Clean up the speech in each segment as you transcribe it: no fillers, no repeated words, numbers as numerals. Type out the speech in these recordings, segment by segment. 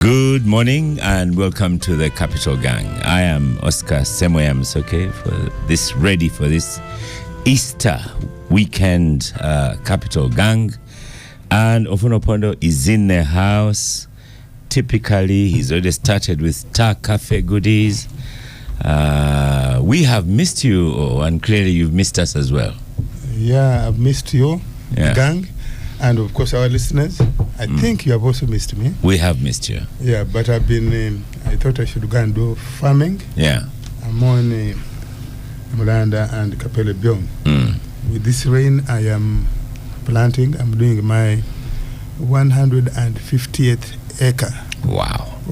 Good morning and welcome to the Capital Gang. I am Oscar Semoyamsoke ready for this Easter weekend Capital Gang. And Ofunopondo is in the house. Typically, he's already started with Tar Cafe goodies. We have missed you, and clearly you've missed us as well. Yeah, I've missed you, gang. And of course, our listeners, I think you have also missed me. We have missed you. Yeah, but I've been, I thought I should go and do farming. Yeah. I'm on Mulanda and Kapele Byong. With this rain, I am planting. I'm doing my 150th acre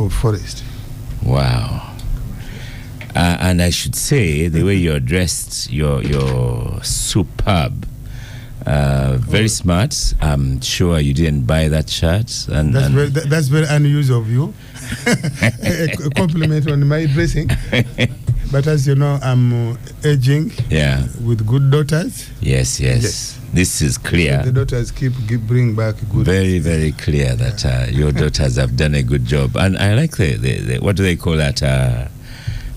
of forest. Wow. And I should say, the way you're dressed, you're superb. Very smart. I'm sure you didn't buy that shirt. And that's very unusual of you. A compliment on my dressing. But as you know, I'm aging with good daughters. Yes. This is clear. So the daughters bring back good. Very, very clear that your daughters have done a good job. And I like the what do they call that?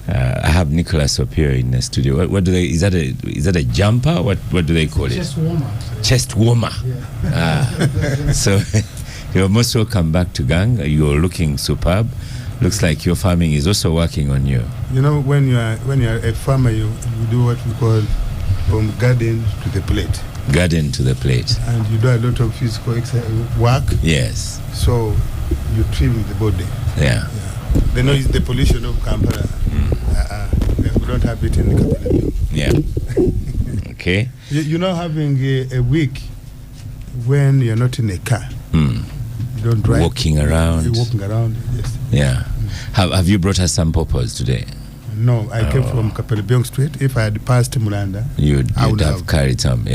I have Nicholas Opio in the studio. What do they? Is that a jumper? What do they call it? Chest warmer. Chest warmer. Yeah. So you're most welcome back to Gang. You're looking superb. Looks like your farming is also working on you. You know, when you are a farmer, you do what we call from garden to the plate. Garden to the plate. And you do a lot of physical work. Yes. So you trim the body. Yeah. The noise, the pollution of Kampala. We don't have it in the Kampala. Yeah. Okay. You know, having a week when you're not in a car, you don't drive. Walking around. You're walking around, yes. Yeah. Have you brought us some pawpaws today? No, I came from Kapele Byong Street. If I had passed Mulanda, you'd have carried some,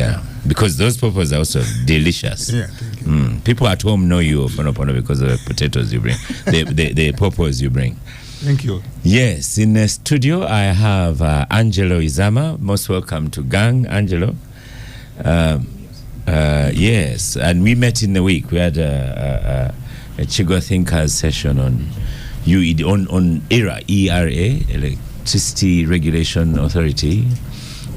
because those pawpaws are also delicious. Yeah, thank you. People at home know you, Oponopono, because of the potatoes you bring, the pawpaws you bring. Thank you. Yes, in the studio I have Angelo Izama. Most welcome to Gang, Angelo. Yes, and we met in the week. We had a Chigwa Thinkers session on ERA, Electricity Regulation Authority,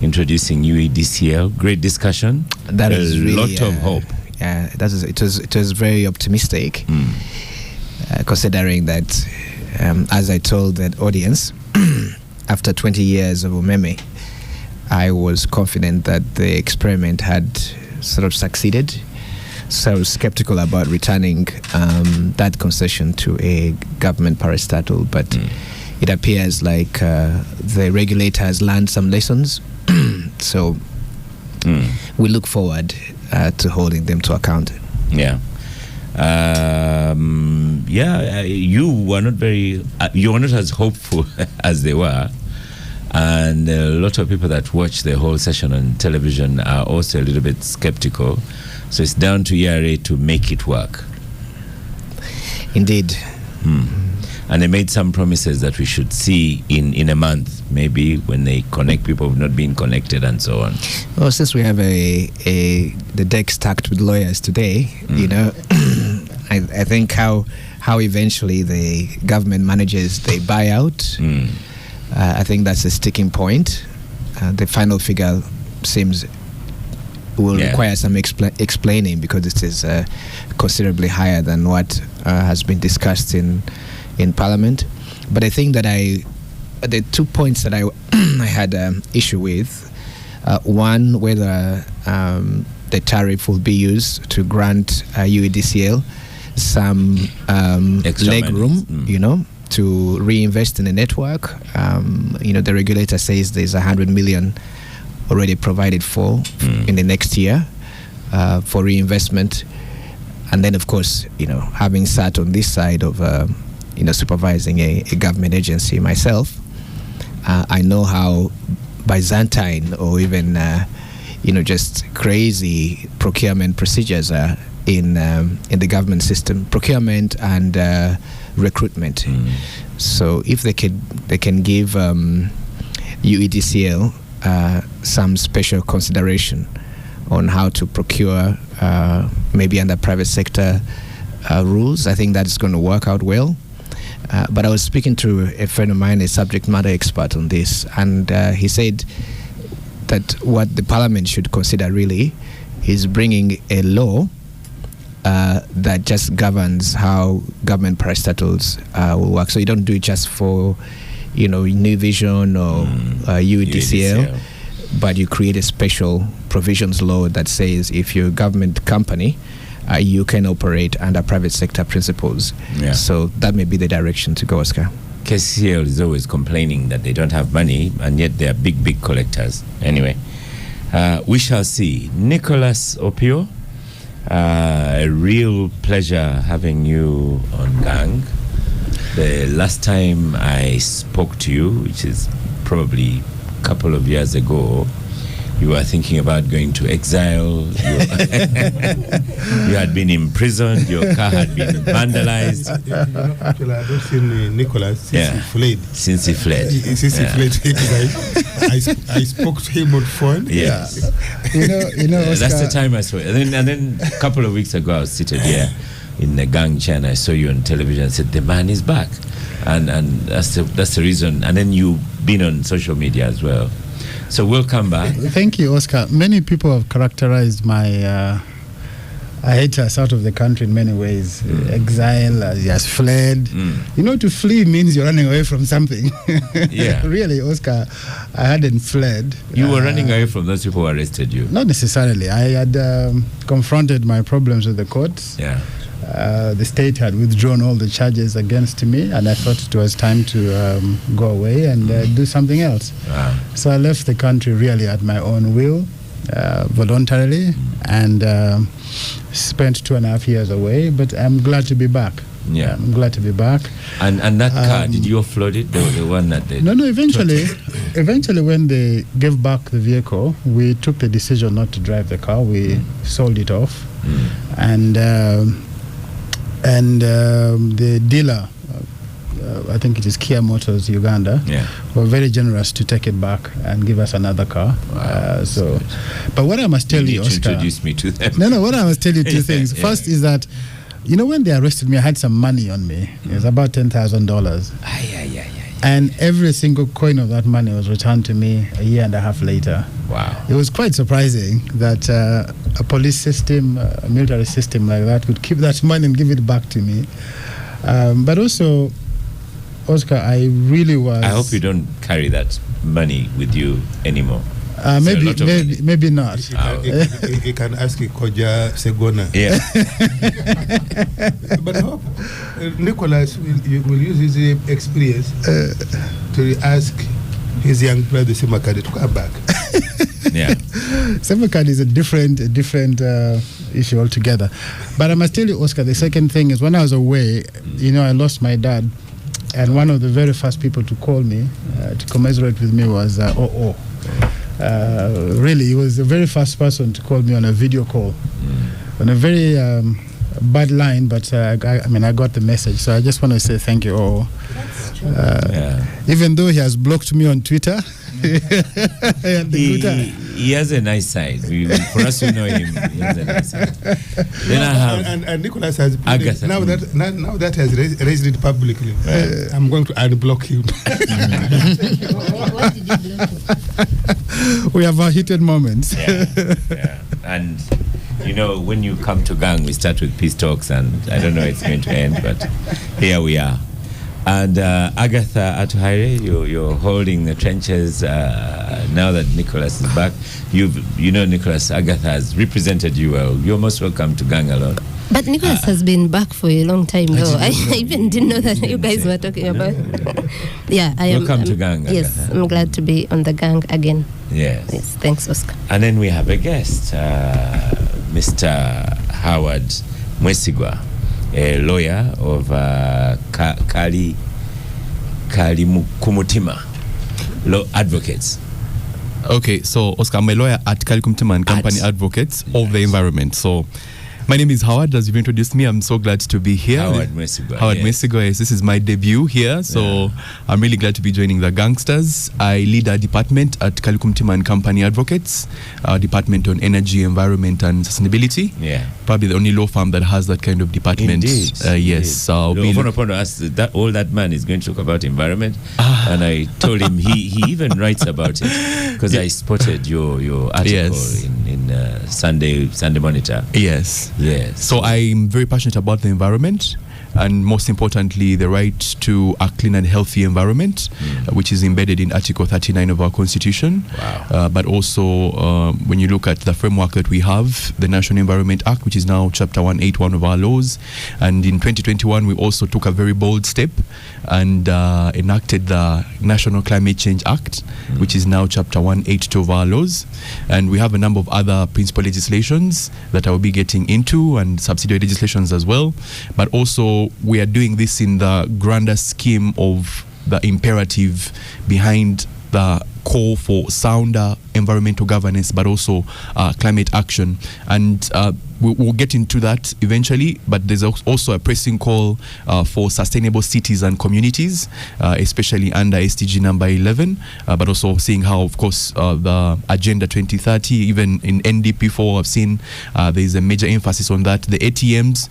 introducing UEDCL. Great discussion. That is really lot of hope. Yeah, it was very optimistic, considering that, as I told that audience, after 20 years of Umeme, I was confident that the experiment had sort of succeeded. So I was skeptical about returning that concession to a government parastatal, but it appears like the regulator has learned some lessons. So we look forward to holding them to account. Yeah. You were not as hopeful as they were, and a lot of people that watch the whole session on television are also a little bit skeptical. So it's down to ERA to make it work. Indeed. And they made some promises that we should see in a month, maybe, when they connect people who have not been connected and so on. Well, since we have the deck stacked with lawyers today, you know, I think how eventually the government manages the buyout, I think that's a sticking point. The final figure will require some explaining, because it is considerably higher than what has been discussed in Parliament. But I think that the 2 points that I had issue with, one, whether the tariff will be used to grant UEDCL some leg room, you know, to reinvest in the network. The regulator says there's 100 million already provided for in the next year for reinvestment. And then, of course, having sat on this side of supervising a government agency myself, I know how Byzantine or even just crazy procurement procedures are in the government system, procurement and recruitment. So if they can give UEDCL some special consideration on how to procure maybe under private sector rules, I think that is going to work out well. But I was speaking to a friend of mine, a subject matter expert on this, and he said that what the parliament should consider really is bringing a law that just governs how government parastatals will work. So you don't do it just for, New Vision or UDCL, but you create a special provisions law that says if you're a government company, you can operate under private sector principles. Yeah. So that may be the direction to go, Oscar. KCL is always complaining that they don't have money, and yet they are big collectors. Anyway, we shall see. Nicholas Opio, a real pleasure having you on Gang. The last time I spoke to you, which is probably a couple of years ago, you were thinking about going to exile. You had been imprisoned. Your car had been vandalized. Actually, I don't see Nicholas since he fled. Since he fled. I spoke to him on phone. Yes. Oscar, that's the time I saw it. And then a couple of weeks ago, I was seated here in the Gang chair, and I saw you on television and said, the man is back. And that's the reason. And then you've been on social media as well. So welcome back. Thank you, Oscar. Many people have characterized my hiatus out of the country in many ways. Exile, he has fled. To flee means you're running away from something. Yeah. Really, Oscar, I hadn't fled. You were running away from those people who arrested you? Not necessarily. I had confronted my problems with the courts. Yeah. The state had withdrawn all the charges against me, and I thought it was time to go away and do something else. Wow. So I left the country really at my own will, voluntarily, and spent 2.5 years away. But I'm glad to be back. Yeah, I'm glad to be back. And that car, did you offload it? The one that they... No. Eventually, when they gave back the vehicle, we took the decision not to drive the car. We sold it off, and the dealer, I think it is Kia Motors Uganda, were very generous to take it back and give us another car. Wow, but what I must tell you, Oscar, introduce me to them. No, what I must tell you, two things. First is that, when they arrested me, I had some money on me. It was about $10,000. And every single coin of that money was returned to me a year and a half later. Wow. It was quite surprising that a police system, a military system like that would keep that money and give it back to me. But also, Oscar, I really was... I hope you don't carry that money with you anymore. Maybe not. You can ask Koja Segona. Yeah. But I hope Nicholas will use his experience to ask his young brother Semakadi to come back. Yeah. Semakadi is a different issue altogether. But I must tell you, Oscar, the second thing is when I was away, I lost my dad. And one of the very first people to call me to commiserate with me was OO. Really, he was the very first person to call me on a video call, on a very bad line, but I got the message. So I just want to say thank you all. Even though he has blocked me on Twitter. He has a nice side. For us who know him, he has a nice side. Then I have and Nicholas has Agatha. Now that has raised it publicly. I'm going to unblock him. What did you block him? We have our heated moments. Yeah. And when you come to Gang, we start with peace talks, and I don't know it's going to end, but here we are. And Agatha Atuhaire, you're holding the trenches now that Nicholas is back. Nicholas, Agatha has represented you well. You're most welcome to Gang Alone. But Nicholas has been back for a long time, though. I even didn't know that you guys were talking about. Yeah, I am. Welcome to Gang, Agatha. Yes, I'm glad to be on the Gang again. Yes. Thanks, Oscar. And then we have a guest, Mr. Howard Mwesigwa, a lawyer of Kali Kumutima Law Advocates. Okay, so Oscar, I'm a lawyer at Kali Kumutima and Company Advocates of the Environment. So My name is Howard. As you've introduced me, I'm so glad to be here. Howard Migua. Howard Migua, yes. This is my debut here, so I'm really glad to be joining the gangsters. I lead a department at Kalukumtima and Company Advocates, Department on Energy, Environment and Sustainability. Yeah. Probably the only law firm that has that kind of department. Indeed. Yes. So I'll be that all that man is going to talk about environment, and I told him he even writes about it because I spotted your article in Sunday Monitor. Yes. Yes. So I'm very passionate about the environment, and most importantly, the right to a clean and healthy environment, which is embedded in Article 39 of our Constitution. Wow. But also, when you look at the framework that we have, the National Environment Act, which is now Chapter 181 of our laws, and in 2021, we also took a very bold step and enacted the National Climate Change Act, which is now Chapter 182 of our laws. And we have a number of other principal legislations that I will be getting into, and subsidiary legislations as well. But also, we are doing this in the grander scheme of the imperative behind the call for sounder environmental governance, but also climate action. And we'll get into that eventually, but there's also a pressing call for sustainable cities and communities, especially under SDG number 11, but also seeing how, of course, the Agenda 2030, even in NDP4, I've seen there's a major emphasis on that. The ATMs,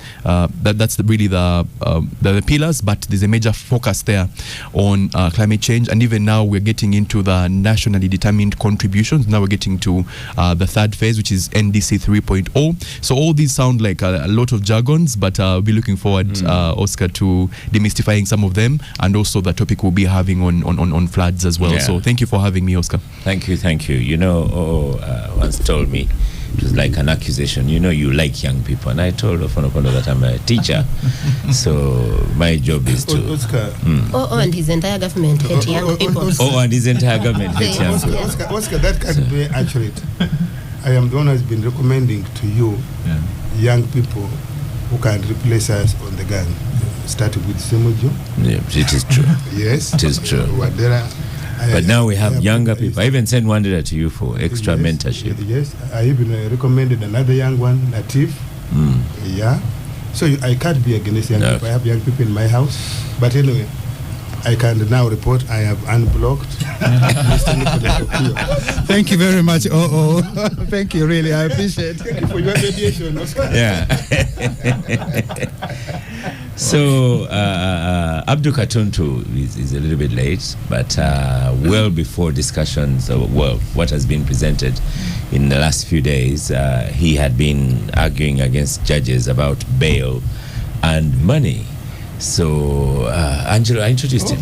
that's really the pillars, but there's a major focus there on climate change. And even now we're getting into the nationally determined contributions. Now we're getting to the third phase, which is NDC 3.0. So all these sound like a lot of jargons, but I'll be looking forward, Oscar, to demystifying some of them, and also the topic we'll be having on floods as well. So thank you for having me, Oscar. Thank you. You know, once told me, it was like an accusation, you like young people. And I told Ofonopono that I'm a teacher. So my job is to... Oscar. And his entire government hate young people. And his entire government hate young people. Oscar, that can't be accurate. I am the one who has been recommending to you young people who can replace us on the gang. Starting with Semojo. Yeah, it is true. Yes. It is true. But now we have younger people. I even sent one letter to you for extra mentorship. Yes, I even recommended another young one, Latif. Yeah. So I can't be against young people. I have young people in my house. But anyway, I can now report I have unblocked Mr. Nicholas Opio. Thank you very much. Thank you, really. I appreciate it. Thank you for your mediation, Oscar. Yeah. So, Abdul Katuntu is a little bit late, but well before discussions, what has been presented in the last few days, he had been arguing against judges about bail and money. So, Angelo, I introduced him.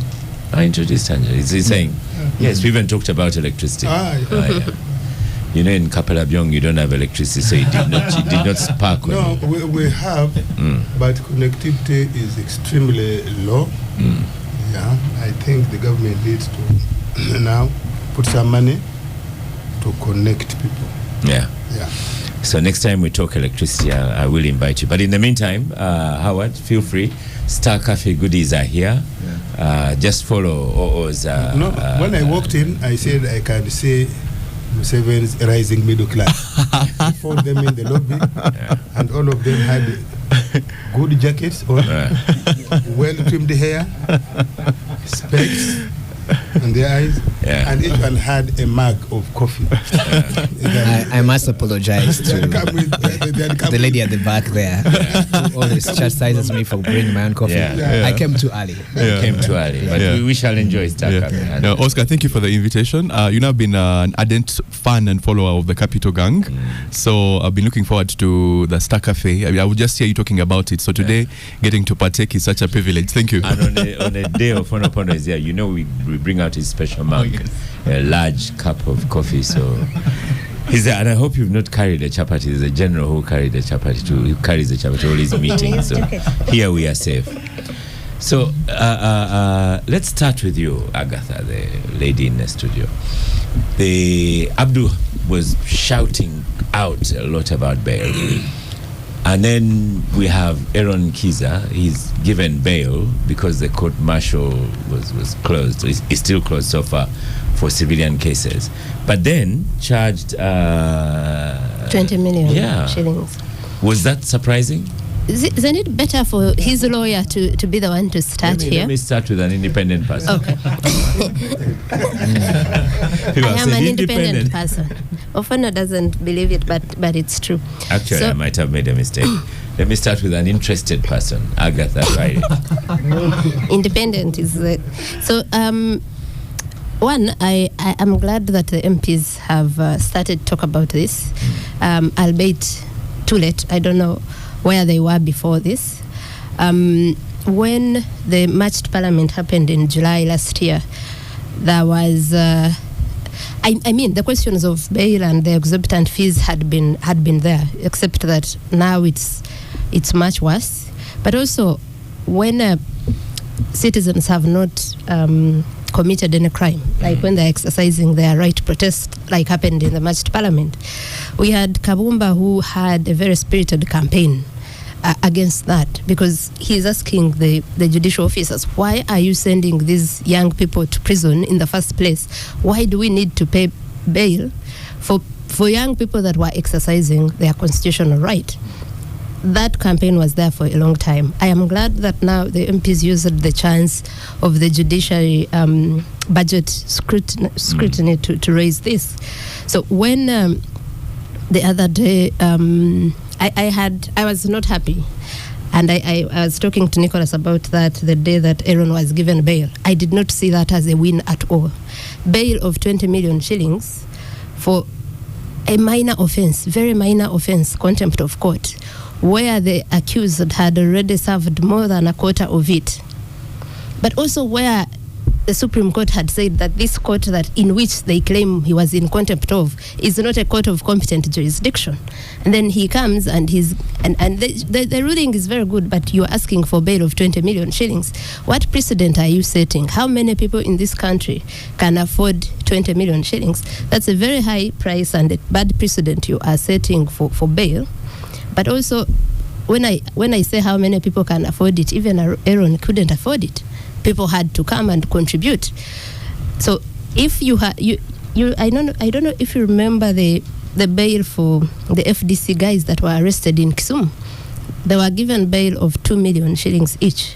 I introduced Angelo. He's saying, yes, we even talked about electricity. You know, in Kampala, you don't have electricity, so it did not spark. No, we have, but connectivity is extremely low. Yeah, I think the government needs to now put some money to connect people. Yeah. So next time we talk electricity, I will invite you. But in the meantime, Howard, feel free. Star Cafe goodies are here. Just follow OO's. When I walked in, I said I can see Museven's rising middle class. I found them in the lobby, and all of them had good jackets on, well-trimmed hair, specs on their eyes, and each one had a mug of coffee. I must apologize to the lady at the back there who always chastises me for bringing my own coffee. I came too early. But we shall enjoy Star Cafe. Now, Oscar, thank you for the invitation. You know, I've been an ardent fan and follower of the Capital Gang, so I've been looking forward to the Star Cafe. I would just hear you talking about it. So today, getting to partake is such a privilege. Thank you. And on a day of Ofonopono is here, we bring out his special mug, a large cup of coffee. So and I hope you've not carried a chapati. There's a general who carried a chapati too. He carries a chapati to all his meetings. So here we are safe. So let's start with you, Agatha, the lady in the studio. Abdul was shouting out a lot about bail. And then we have Aaron Kiza. He's given bail because the court martial was closed. It's still closed so far for civilian cases. But then charged 20 million shillings. Was that surprising? Isn't it better for his lawyer to be the one to start here? Let me start with an independent person. Okay. I am an independent person. Ofana doesn't believe it, but it's true. Actually, I might have made a mistake. Let me start with an interested person. Agatha, right? Independent is the... So, one, I am glad that the MPs have started to talk about this, albeit too late. I don't know where they were before this. When the matched parliament happened in July last year, there was... I mean, the questions of bail and the exorbitant fees had been there, except that now it's much worse. But also, when citizens have not committed any crime, like when they're exercising their right to protest, like happened in the matched parliament, we had Kabumba, who had a very spirited campaign against that, because he's asking the judicial officers, why are you sending these young people to prison in the first place? Why do we need to pay bail for young people that were exercising their constitutional right? That campaign was there for a long time. I am glad that now the MPs used the chance of the judiciary budget scrutiny to raise this. So when the other day I was not happy, and I was talking to Nicholas about that the day that Aaron was given bail. I did not see that as a win at all. Bail of 20 million shillings for a minor offense, very minor offense, contempt of court, where the accused had already served more than a quarter of it, but also where the Supreme Court had said that this court that in which they claim he was in contempt of is not a court of competent jurisdiction. And then he comes and the ruling is very good, but you're asking for bail of 20 million shillings. What precedent are you setting? How many people in this country can afford 20 million shillings? That's a very high price and a bad precedent you are setting for bail. But also, when I say how many people can afford it, even Aaron couldn't afford it. People had to come and contribute. So if you I don't know if you remember the bail for the FDC guys that were arrested in Kisumu. They were given bail of 2 million shillings each,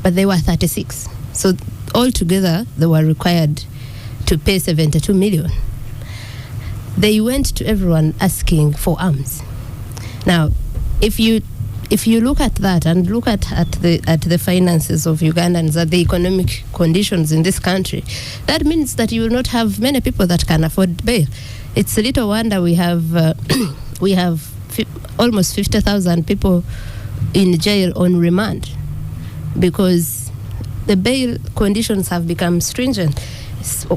but they were 36. So altogether they were required to pay 72 million. They went to everyone asking for arms. Now, if you look at that and look at the finances of Ugandans, at the economic conditions in this country, that means that you will not have many people that can afford bail. It's a little wonder we have almost 50,000 people in jail on remand, because the bail conditions have become stringent.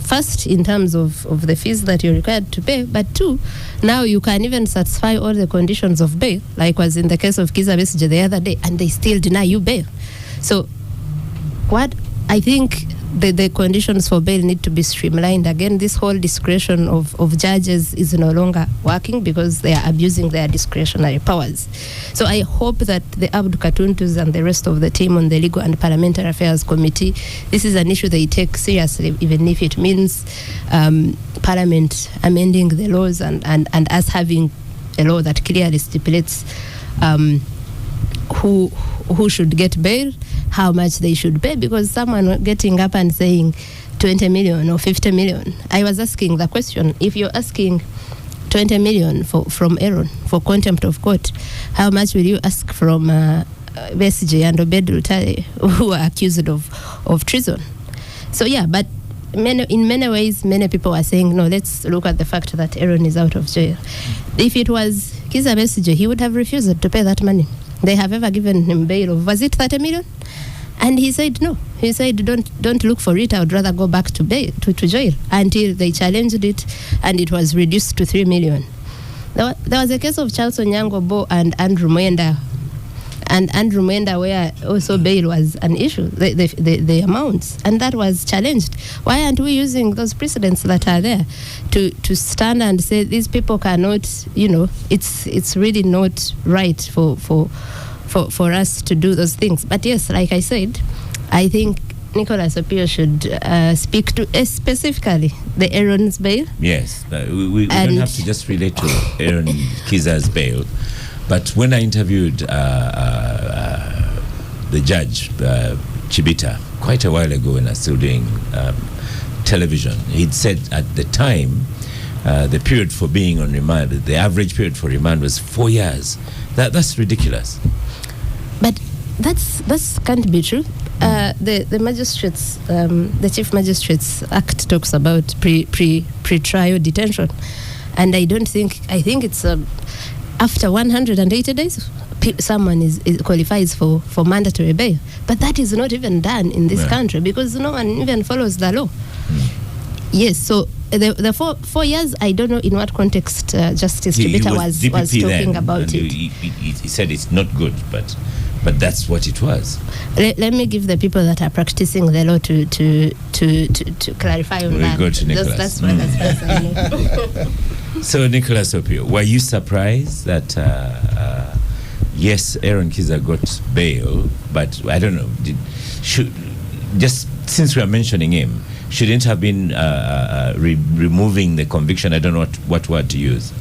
First, in terms of the fees that you're required to pay, but two, now you can even satisfy all the conditions of bail, like was in the case of Kizza Besigye the other day, and they still deny you bail. So what I think the conditions for bail need to be streamlined. Again, this whole discretion of judges is no longer working because they are abusing their discretionary powers. So I hope that the Abdu Katuntus and the rest of the team on the Legal and Parliamentary Affairs Committee, this is an issue they take seriously, even if it means Parliament amending the laws and us having a law that clearly stipulates who should get bail, how much they should pay, because someone getting up and saying 20 million or 50 million. I was asking the question, if you're asking 20 million from Aaron for contempt of court, how much will you ask from Besigye and Obedul Tale, who are accused of treason? So yeah, but in many ways, many people are saying, no, let's look at the fact that Aaron is out of jail. If it was Kizza Besigye, he would have refused to pay that money. They have ever given him bail of, was it 30 million? And he said no. He said, don't look for it. I would rather go back to jail, until they challenged it and it was reduced to 3 million. There was a case of Charles Onyango Bo and Andrew Mwenda. And Andrew Mwenda, where also bail was an issue, the amounts, and that was challenged. Why aren't we using those precedents that are there to stand and say these people cannot, it's really not right for us to do those things? But yes, like I said, I think Nicholas Opio should speak to specifically the Aaron's bail. Yes, we don't have to just relate to Aaron Kizza's bail. But when I interviewed the judge, Chibita, quite a while ago when I was still doing television, he'd said at the time the period for being on remand, the average period for remand was 4 years. That's ridiculous. But that's can't be true. The magistrates, the Chief Magistrates Act talks about pre-trial detention, and I think it's after 180 days someone qualifies for mandatory bail, but that is not even done in this country because no one even follows the law. Yes, so the 4 years, I don't know in what context Justice Chibita was talking then, about it. He said it's not good, but that's what it was. Let me give the people that are practicing the law to clarify on that. We'll go to Nicholas. That's what I know. So, Nicholas Opio, were you surprised that, yes, Aaron Kiza got bail, but I don't know, just since we are mentioning him, shouldn't have been removing the conviction? I don't know what word to use.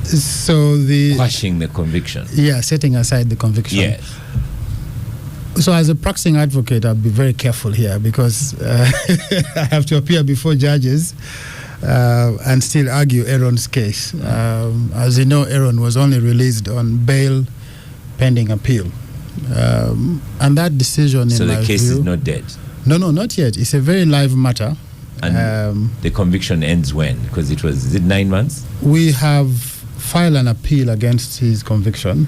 So quashing the conviction. Yeah, setting aside the conviction. Yes. So as a practicing advocate, I'll be very careful here because I have to appear before judges and still argue Aaron's case. As you know, Aaron was only released on bail pending appeal. And that decision, so in my the case view, is not dead? No, not yet. It's a very live matter. And the conviction ends when? Because is it 9 months? We have filed an appeal against his conviction,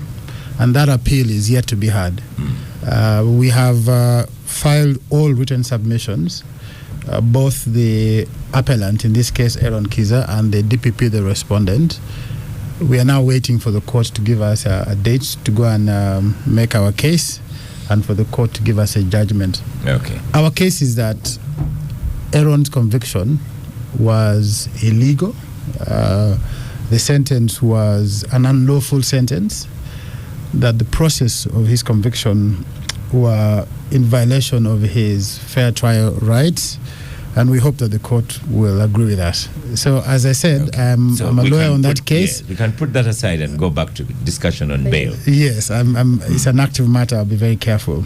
and that appeal is yet to be heard. We have filed all written submissions, both the appellant, in this case Aaron Kiza, and the DPP, the respondent. We are now waiting for the court to give us a date to go and make our case, and for the court to give us a judgment. Okay. Our case is that Aaron's conviction was illegal. The sentence was an unlawful sentence, that the process of his conviction were in violation of his fair trial rights, and we hope that the court will agree with us. So, as I said, okay. I'm a lawyer on that case. Yeah, we can put that aside and go back to discussion on bail. Yes, it's an active matter. I'll be very careful.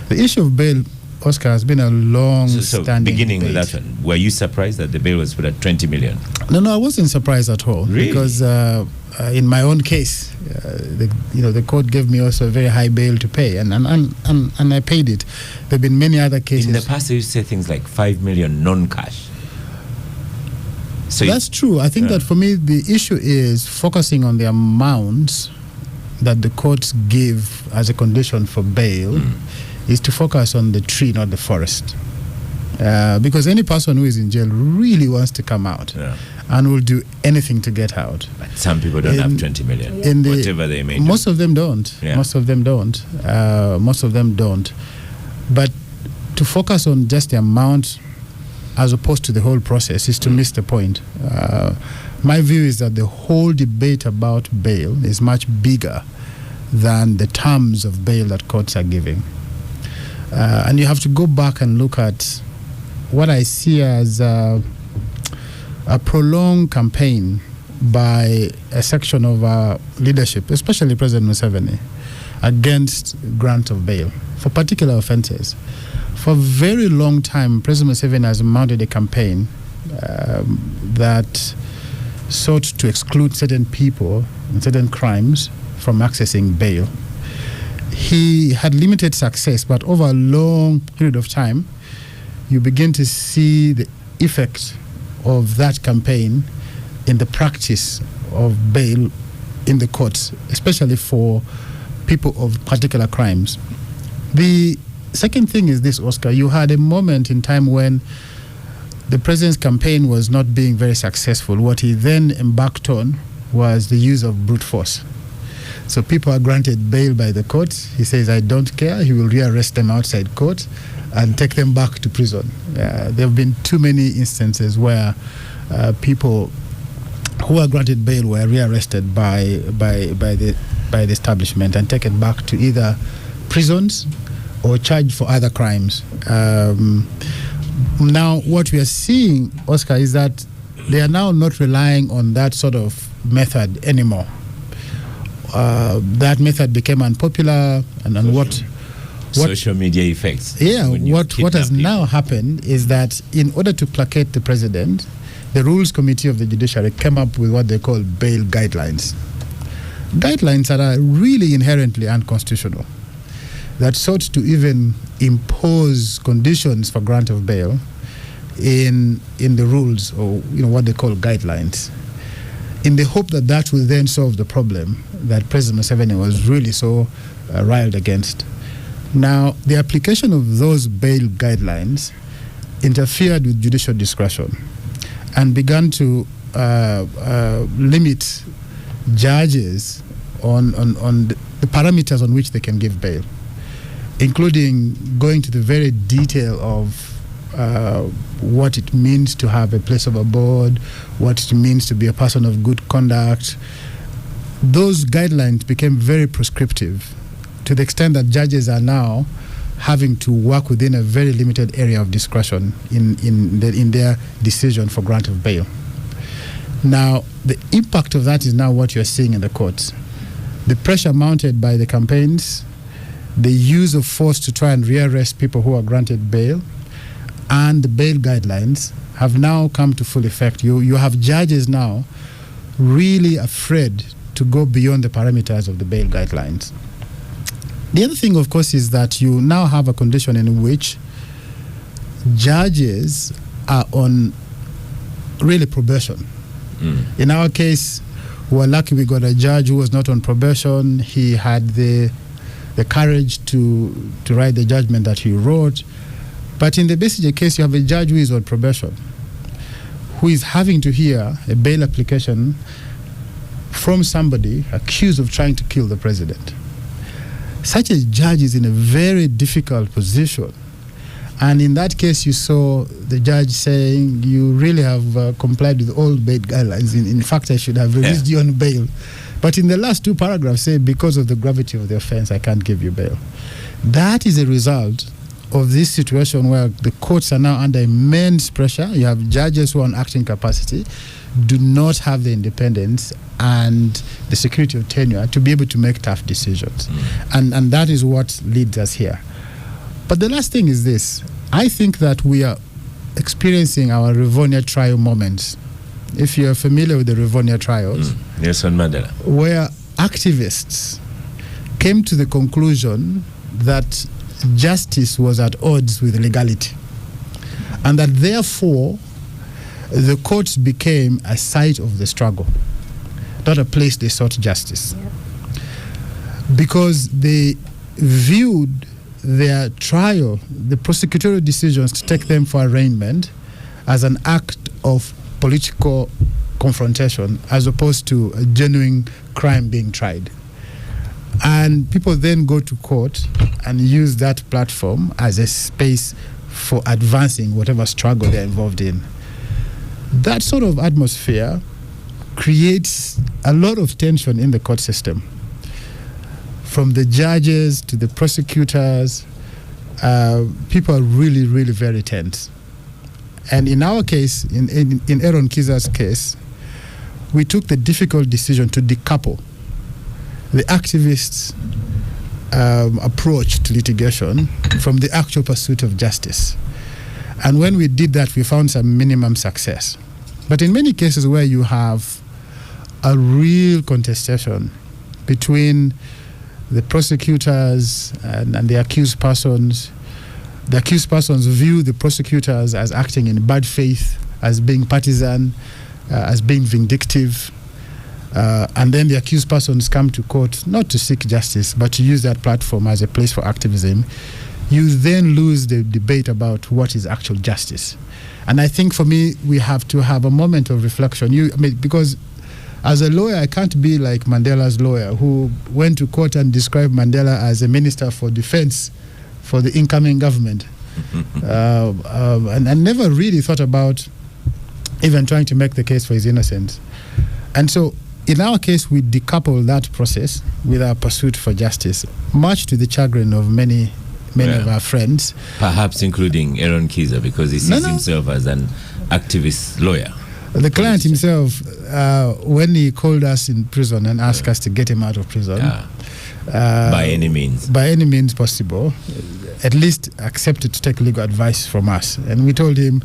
The issue of bail, Oscar, has been a long-standing so beginning debate. with that one, were you surprised that the bail was put at 20 million? No, I wasn't surprised at all. Really? Because in my own case, the court gave me also a very high bail to pay, and I paid it. There have been many other cases. In the past, they used to say things like 5 million non-cash. So that's true. I think that for me, the issue is focusing on the amounts that the courts give as a condition for bail is to focus on the tree, not the forest. Because any person who is in jail really wants to come out and will do anything to get out. But some people don't have 20 million, whatever they may do. Most of them don't. Yeah. Most of them don't. But to focus on just the amount as opposed to the whole process is to miss the point. My view is that the whole debate about bail is much bigger than the terms of bail that courts are giving. And you have to go back and look at what I see as a prolonged campaign by a section of our leadership, especially President Museveni, against grant of bail for particular offences. For a very long time, President Museveni has mounted a campaign that sought to exclude certain people and certain crimes from accessing bail. He had limited success, but over a long period of time, you begin to see the effect of that campaign in the practice of bail in the courts, especially for people of particular crimes. The second thing is this, Oscar. You had a moment in time when the president's campaign was not being very successful. What he then embarked on was the use of brute force. So people are granted bail by the courts. He says, I don't care. He will rearrest them outside court and take them back to prison. There have been too many instances where people who are granted bail were rearrested by the establishment and taken back to either prisons or charged for other crimes. Now, what we are seeing, Oscar, is that they are now not relying on that sort of method anymore. that method became unpopular, and what social media effects. Yeah, what has now happened is that in order to placate the president, the Rules Committee of the Judiciary came up with what they call bail guidelines. Guidelines that are really inherently unconstitutional, that sought to even impose conditions for grant of bail in the rules, or what they call guidelines, in the hope that that will then solve the problem that President Museveni was really so riled against. Now, the application of those bail guidelines interfered with judicial discretion and began to limit judges on the parameters on which they can give bail, including going to the very detail of what it means to have a place of abode, what it means to be a person of good conduct. Those guidelines became very prescriptive, to the extent that judges are now having to work within a very limited area of discretion in their decision for grant of bail. Now, the impact of that is now what you're seeing in the courts. The pressure mounted by the campaigns, the use of force to try and rearrest people who are granted bail, and the bail guidelines have now come to full effect. You have judges now really afraid to go beyond the parameters of the bail guidelines. The other thing, of course, is that you now have a condition in which judges are on really probation. In our case, we were lucky we got a judge who was not on probation. He had the courage to write the judgment that he wrote. But in the Besigye case, you have a judge who is on probation, who is having to hear a bail application from somebody accused of trying to kill the president. Such a judge is in a very difficult position. And in that case, you saw the judge saying, you really have complied with all bail guidelines. In fact, I should have released you on bail. But in the last two paragraphs, say, because of the gravity of the offense, I can't give you bail. That is a result of this situation where the courts are now under immense pressure. You have judges who are on acting capacity, do not have the independence and the security of tenure to be able to make tough decisions. And that is what leads us here. But the last thing is this. I think that we are experiencing our Rivonia trial moments. If you're familiar with the Rivonia trials, Nelson Mandela, where activists came to the conclusion that justice was at odds with legality, and that therefore the courts became a site of the struggle, not a place they sought justice. Because they viewed their trial, the prosecutorial decisions to take them for arraignment, as an act of political confrontation as opposed to a genuine crime being tried. And people then go to court and use that platform as a space for advancing whatever struggle they're involved in. That sort of atmosphere creates a lot of tension in the court system. From the judges to the prosecutors, people are really, really very tense. And in our case, in Aaron Kiza's case, we took the difficult decision to decouple the activists' approach to litigation from the actual pursuit of justice. And when we did that, we found some minimum success. But in many cases where you have a real contestation between the prosecutors and the accused persons view the prosecutors as acting in bad faith, as being partisan, as being vindictive. And then the accused persons come to court not to seek justice, but to use that platform as a place for activism. You then lose the debate about what is actual justice. And I think for me, we have to have a moment of reflection. Because as a lawyer, I can't be like Mandela's lawyer, who went to court and described Mandela as a minister for defense for the incoming government. And never really thought about even trying to make the case for his innocence. And so, in our case, we decouple that process with our pursuit for justice, much to the chagrin of many of our friends. Perhaps including Aaron Kiza, because he sees himself as an activist lawyer. The client himself when he called us in prison and asked us to get him out of prison, by any means possible, at least accepted to take legal advice from us. And we told him,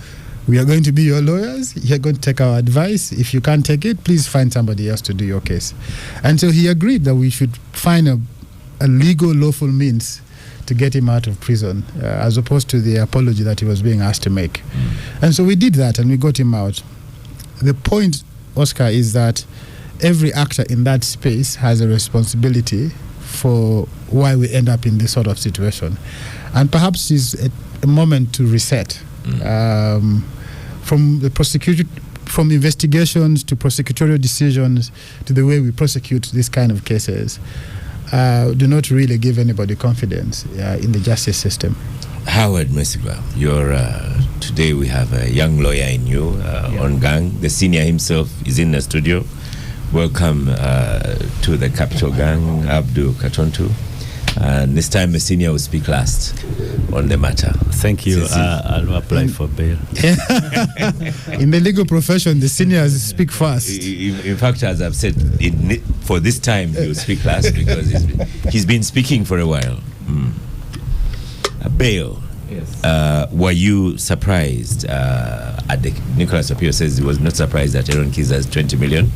we are going to be your lawyers. You're going to take our advice. If you can't take it, please find somebody else to do your case. And so he agreed that we should find a legal, lawful means to get him out of prison, as opposed to the apology that he was being asked to make. And so we did that, and we got him out. The point, Oscar, is that every actor in that space has a responsibility for why we end up in this sort of situation. And perhaps it's a moment to reset. From the prosecution, from investigations to prosecutorial decisions to the way we prosecute these kind of cases, do not really give anybody confidence in the justice system. Howard Migua, today we have a young lawyer in you on Gang. The senior himself is in the studio. Welcome to the Capital Gang, Abdul Katontu. And this time the senior will speak last on the matter. Thank you. I'll apply for bail. In the legal profession, the seniors speak first. In fact, as I've said, for this time he will speak last because he's been speaking for a while. Bail. Yes. Were you surprised? Nicholas Opio says he was not surprised that Aaron Kiza's 20 million.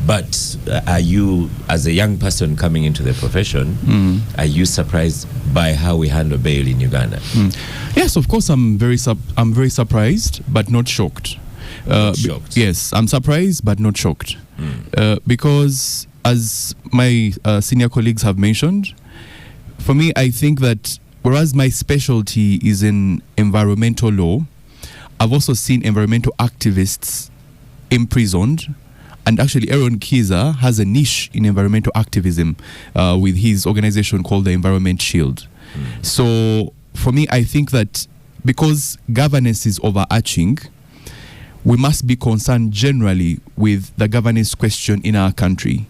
But are you, as a young person coming into the profession, are you surprised by how we handle bail in Uganda? Yes, of course. I'm very surprised, but not shocked. Shocked. Yes, I'm surprised, but not shocked, because as my senior colleagues have mentioned, for me, I think that whereas my specialty is in environmental law, I've also seen environmental activists imprisoned. And actually, Aaron Kiza has a niche in environmental activism with his organization called the Environment Shield. So for me, I think that because governance is overarching, we must be concerned generally with the governance question in our country.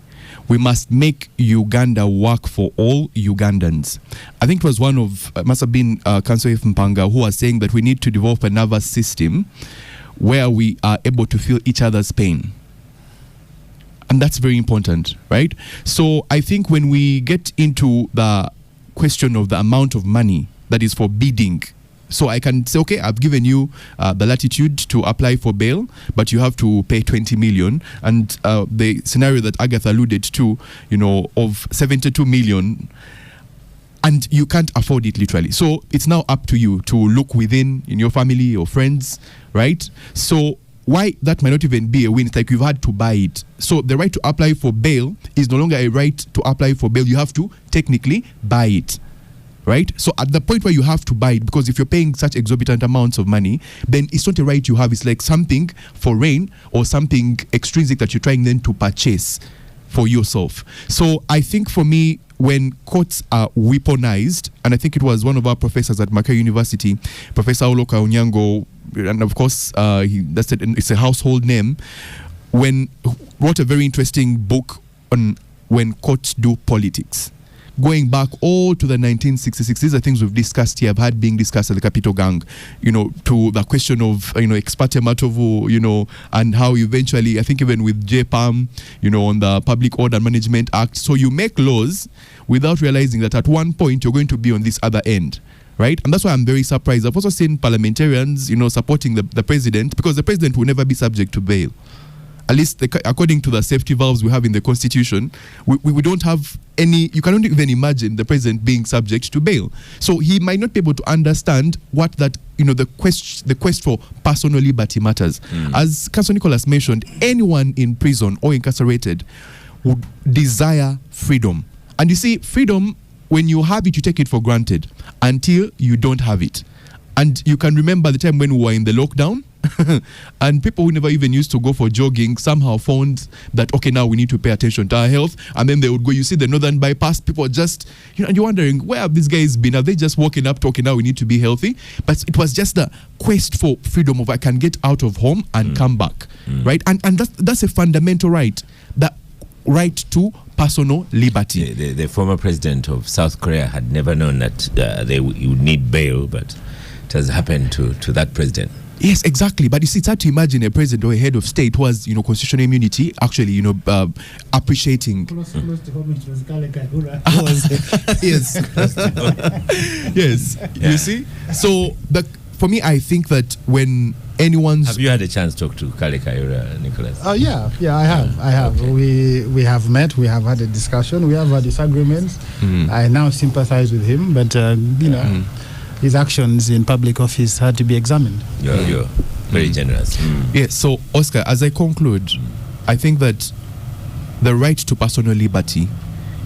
We must make Uganda work for all Ugandans. I think it was must have been Councillor F. Mpanga who was saying that we need to develop a nervous system where we are able to feel each other's pain. And that's very important, right? So I think when we get into the question of the amount of money that is for bidding, so I can say, okay, I've given you the latitude to apply for bail, but you have to pay 20 million. And the scenario that Agatha alluded to, of 72 million, and you can't afford it literally. So it's now up to you to look within in your family or friends, right? So why that might not even be a win, it's like you've had to buy it. So the right to apply for bail is no longer a right to apply for bail. You have to technically buy it. Right? So at the point where you have to buy it, because if you're paying such exorbitant amounts of money, then it's not a right you have. It's like something foreign or something extrinsic that you're trying then to purchase for yourself. So I think for me, when courts are weaponized, and I think it was one of our professors at Makerere University, Professor Oloka Onyango, and of course, it's a household name, wrote a very interesting book on when courts do politics. Going back all to the 1966, these are things we've discussed here, have had being discussed at the Capital Gang, to the question of, ex parte matovu, and how eventually, I think even with JPAM, on the Public Order Management Act. So you make laws without realizing that at one point you're going to be on this other end. Right? And that's why I'm very surprised. I've also seen parliamentarians, supporting the president, because the president will never be subject to bail. At least according to the safety valves we have in the Constitution, we don't have any. You cannot even imagine the president being subject to bail. So he might not be able to understand what that, the quest for personal liberty matters. As Councillor Nicholas mentioned, anyone in prison or incarcerated would desire freedom. And you see, freedom, when you have it, you take it for granted until you don't have it. And you can remember the time when we were in the lockdown, and people who never even used to go for jogging somehow found that, okay, now we need to pay attention to our health. And then they would go, you see the Northern Bypass, people just, and you're wondering, where have these guys been? Have they just woken up talking, now we need to be healthy? But it was just the quest for freedom of I can get out of home and come back, right? And that's a fundamental right, the right to personal liberty. The former president of South Korea had never known that you would need bail, but it has happened to that president. Yes, exactly. But you see, it's hard to imagine a president or a head of state who has, constitutional immunity, actually, appreciating. Close to home, it was Kalekahura. Yes. Yes. Yeah. You see? So, for me, I think that when anyone's... Have you had a chance to talk to Kale Kayura, Nicholas? Oh yeah, I have. Okay. We have met. We have had a discussion. We have had disagreements. I now sympathize with him, but his actions in public office had to be examined. You're very generous. Yeah. So, Oscar, as I conclude, I think that the right to personal liberty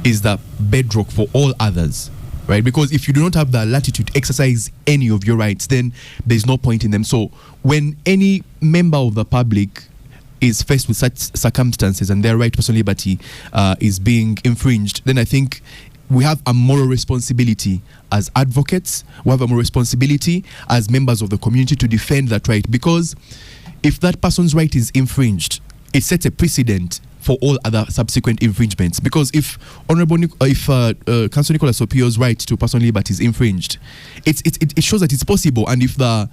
is the bedrock for all others. Right? Because if you do not have the latitude to exercise any of your rights, then there's no point in them. So when any member of the public is faced with such circumstances and their right to personal liberty is being infringed, then I think we have a moral responsibility as advocates, we have a moral responsibility as members of the community to defend that right. Because if that person's right is infringed, it sets a precedent for all other subsequent infringements. Because if Councillor Nicholas Opio's right to personal liberty is infringed, it shows that it's possible. And if the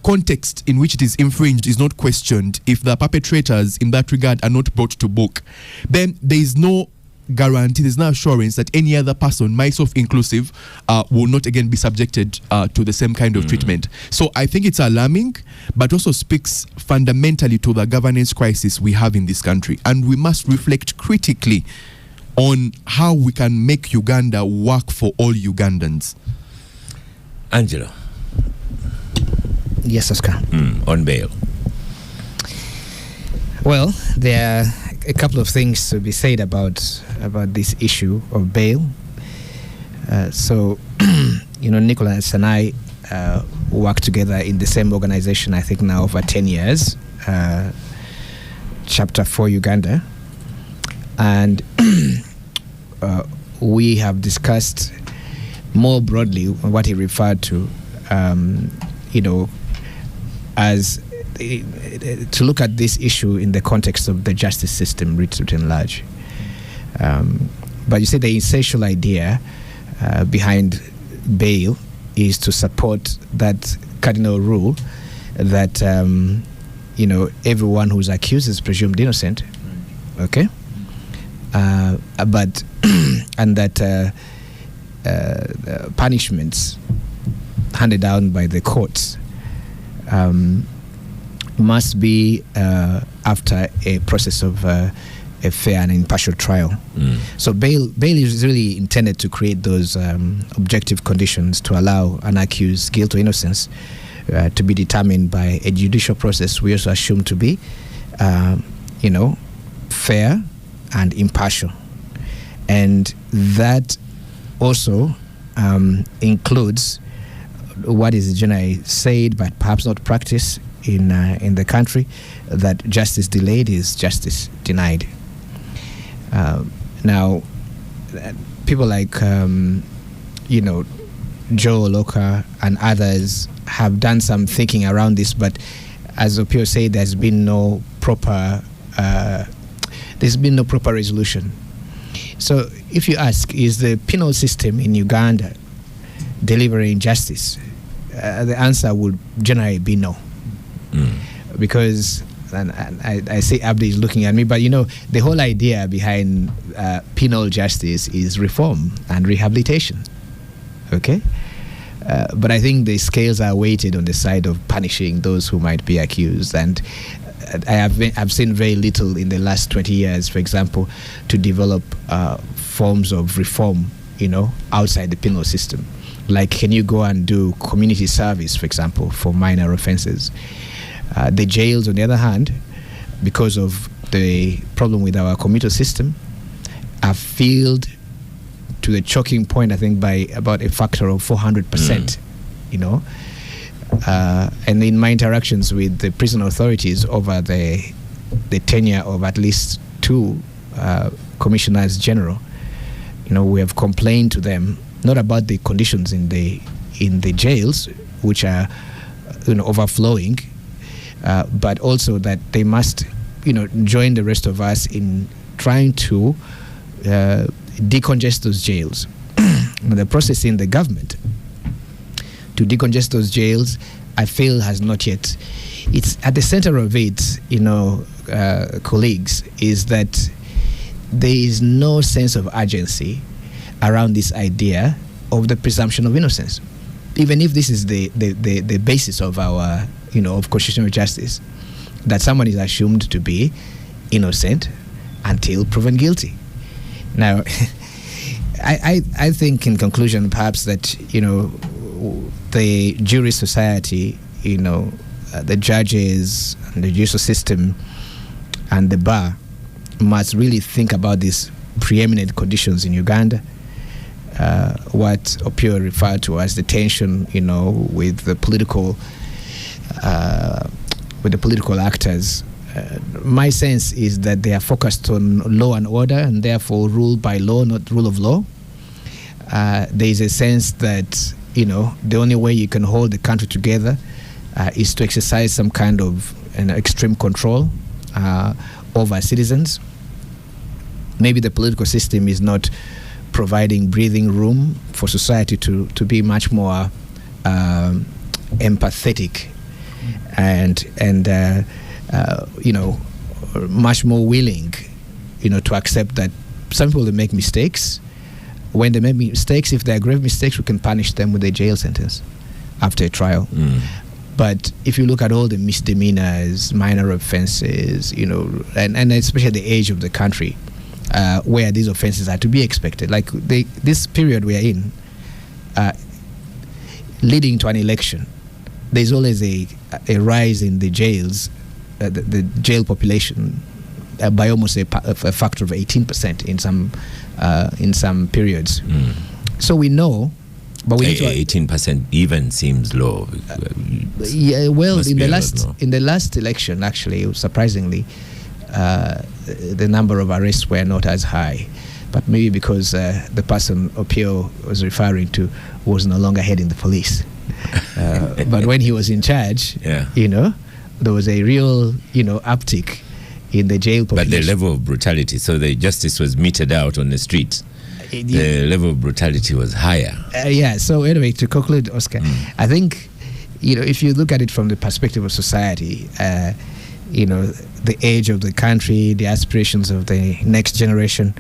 context in which it is infringed is not questioned, if the perpetrators in that regard are not brought to book, then there is no guarantee, there's no assurance that any other person, myself inclusive, will not again be subjected to the same kind of treatment. So I think it's alarming, but also speaks fundamentally to the governance crisis we have in this country. And we must reflect critically on how we can make Uganda work for all Ugandans. Angelo. Yes, Oscar. On bail. Well, there are a couple of things to be said about this issue of bail. Nicholas and I work together in the same organization, I think now over 10 years, Chapter 4 Uganda. And we have discussed more broadly what he referred to, as to look at this issue in the context of the justice system writ and large. But you see, the essential idea behind bail is to support that cardinal rule that everyone who's accused is presumed innocent. Okay, but and that punishments handed down by the courts must be after a process of a fair and impartial trial. So bail is really intended to create those objective conditions to allow an accused's guilt or innocence to be determined by a judicial process we also assume to be, fair and impartial. And that also includes what is generally said but perhaps not practiced in the country, that justice delayed is justice denied. Now, people like Joe Loka and others have done some thinking around this, but as Opio said, there's been no proper resolution. So if you ask, is the penal system in Uganda delivering justice? The answer would generally be no. Because, and I say Abdi is looking at me, but the whole idea behind penal justice is reform and rehabilitation. Okay? But I think the scales are weighted on the side of punishing those who might be accused. And I've seen very little in the last 20 years, for example, to develop forms of reform, outside the penal system. Like, can you go and do community service, for example, for minor offenses? The jails, on the other hand, because of the problem with our commuter system, are filled to the choking point, I think, by about a factor of 400%, and in my interactions with the prison authorities over the tenure of at least 2 commissioners general, we have complained to them not about the conditions in the jails, which are overflowing, but also that they must join the rest of us in trying to decongest those jails. The process in the government to decongest those jails I feel has not yet. It's at the center of it, colleagues, is that there is no sense of urgency around this idea of the presumption of innocence, even if this is the basis of our, of constitutional justice, that someone is assumed to be innocent until proven guilty. Now, I think, in conclusion, perhaps that the jury society, the judges and the judicial system and the bar must really think about these preeminent conditions in Uganda. What Opio referred to as the tension, with the political actors. My sense is that they are focused on law and order, and therefore rule by law, not rule of law. There is a sense that the only way you can hold the country together is to exercise some kind of extreme control over citizens. Maybe the political system is not providing breathing room for society to be much more empathetic and much more willing, to accept that some people, they make mistakes. When they make mistakes, if they are grave mistakes, we can punish them with a jail sentence after a trial. But if you look at all the misdemeanors, minor offenses, and especially the age of the country, where these offenses are to be expected, like this period we are in, leading to an election, there's always a rise in the jails, the jail population, by almost a factor of 18% in some periods. So we know, but we need to 18% even seems low. Yeah, well, in the last election, actually, surprisingly, the number of arrests were not as high, but maybe because the person Opio was referring to was no longer heading the police. But when he was in charge, there was a real, uptick in the jail population. But the level of brutality, so the justice was meted out on the streets. The level of brutality was higher. So anyway, to conclude, Oscar, I think, if you look at it from the perspective of society, the age of the country, the aspirations of the next generation,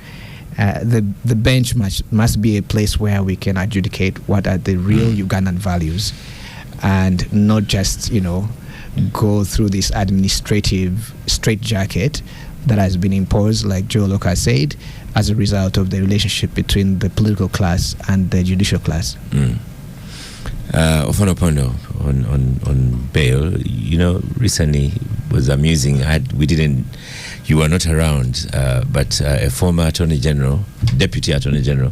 the bench must be a place where we can adjudicate what are the real Ugandan values, and not just, go through this administrative straitjacket that has been imposed, like Joe Loka said, as a result of the relationship between the political class and the judicial class. Ofonopono, on bail, recently was amusing. You were not around, but a former deputy attorney general,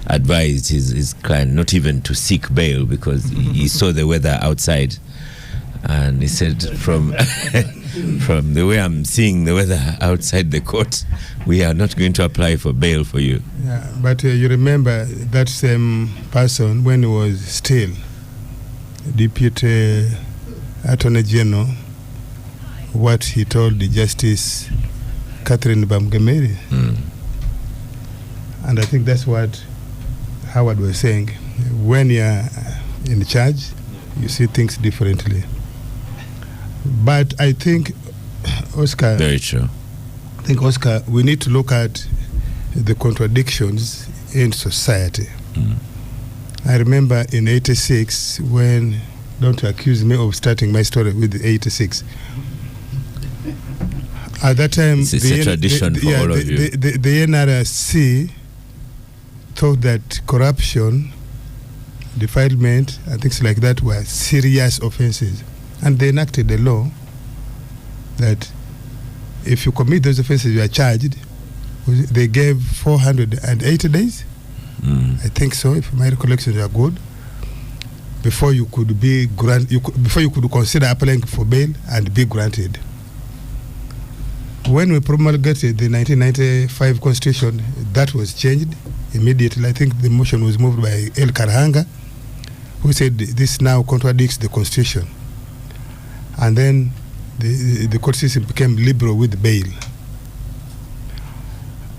advised his client not even to seek bail because he saw the weather outside, and he said, from the way I'm seeing the weather outside the court, we are not going to apply for bail for you. Yeah, but you remember that same person, when he was still Deputy Attorney General, what he told the Justice Catherine Bamgemeri. And I think that's what Howard was saying. When you're in charge, you see things differently. But I think, Oscar... Very true. I think, Oscar, we need to look at the contradictions in society. I remember in 86, when, don't accuse me of starting my story with 86. At that time, it's a tradition for all of you. The NRC thought that corruption, defilement, and things like that were serious offenses. And they enacted a law that if you commit those offenses, you are charged. They gave 480 days. I think so, if my recollections are good, before you could be before you could consider applying for bail and be granted. When we promulgated the 1995 Constitution, that was changed immediately. I think the motion was moved by El Karhanga, who said this now contradicts the Constitution. And then the court system became liberal with bail.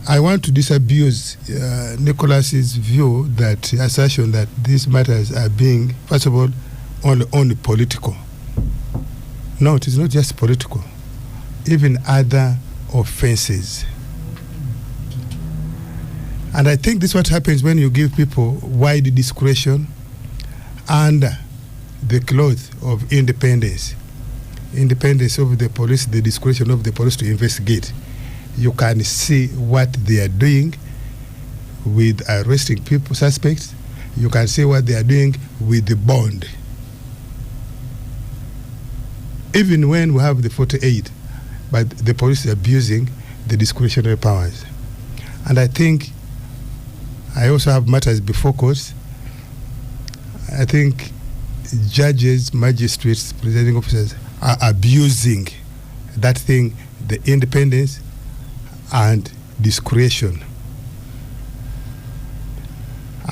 I want to disabuse Nicholas's view, that assertion that these matters are being, first of all, only political. No, it is not just political. Even other offenses. And I think this is what happens when you give people wide discretion under the cloth of independence. Independence of the police, the discretion of the police to investigate. You can see what they are doing with arresting people, suspects. You can see what they are doing with the bond. Even when we have the 48, but the police is abusing the discretionary powers. And I think I also have matters before courts. I think judges, magistrates, presiding officers are abusing that thing, the independence and discretion.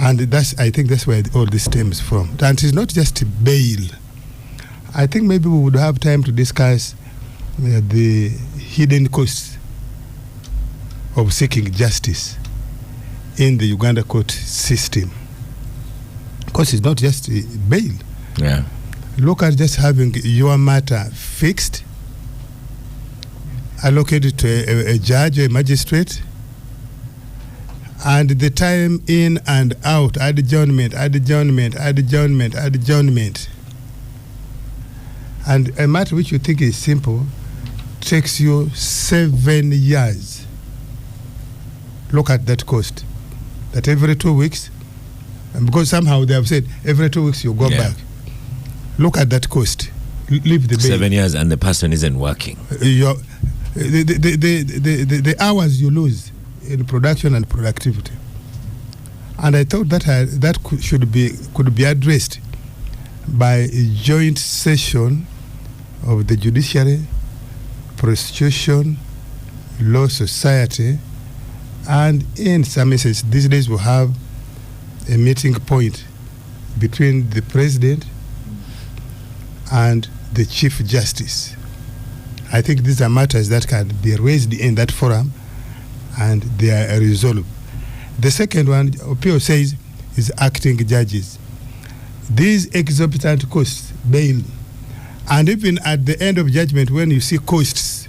And I think that's where all this stems from. And it's not just bail. I think maybe we would have time to discuss the hidden costs of seeking justice in the Uganda court system. Because it's not just bail. Yeah. Look at just having your matter fixed, allocated to a judge or a magistrate, and the time in and out, adjournment. And a matter which you think is simple takes you 7 years. Look at that cost. That every 2 weeks, and because somehow they have said every 2 weeks you go back. Look at that cost. Leave the bail. 7 years and the person isn't working. The hours you lose in production and productivity. And I thought that could be addressed by a joint session of the Judiciary, Prosecution, Law Society, and in some instances these days we have a meeting point between the President and the Chief Justice. I think these are matters that can be raised in that forum and they are resolved. The second one, Opio says, is acting judges. These exorbitant costs, bail, and even at the end of judgment when you see costs,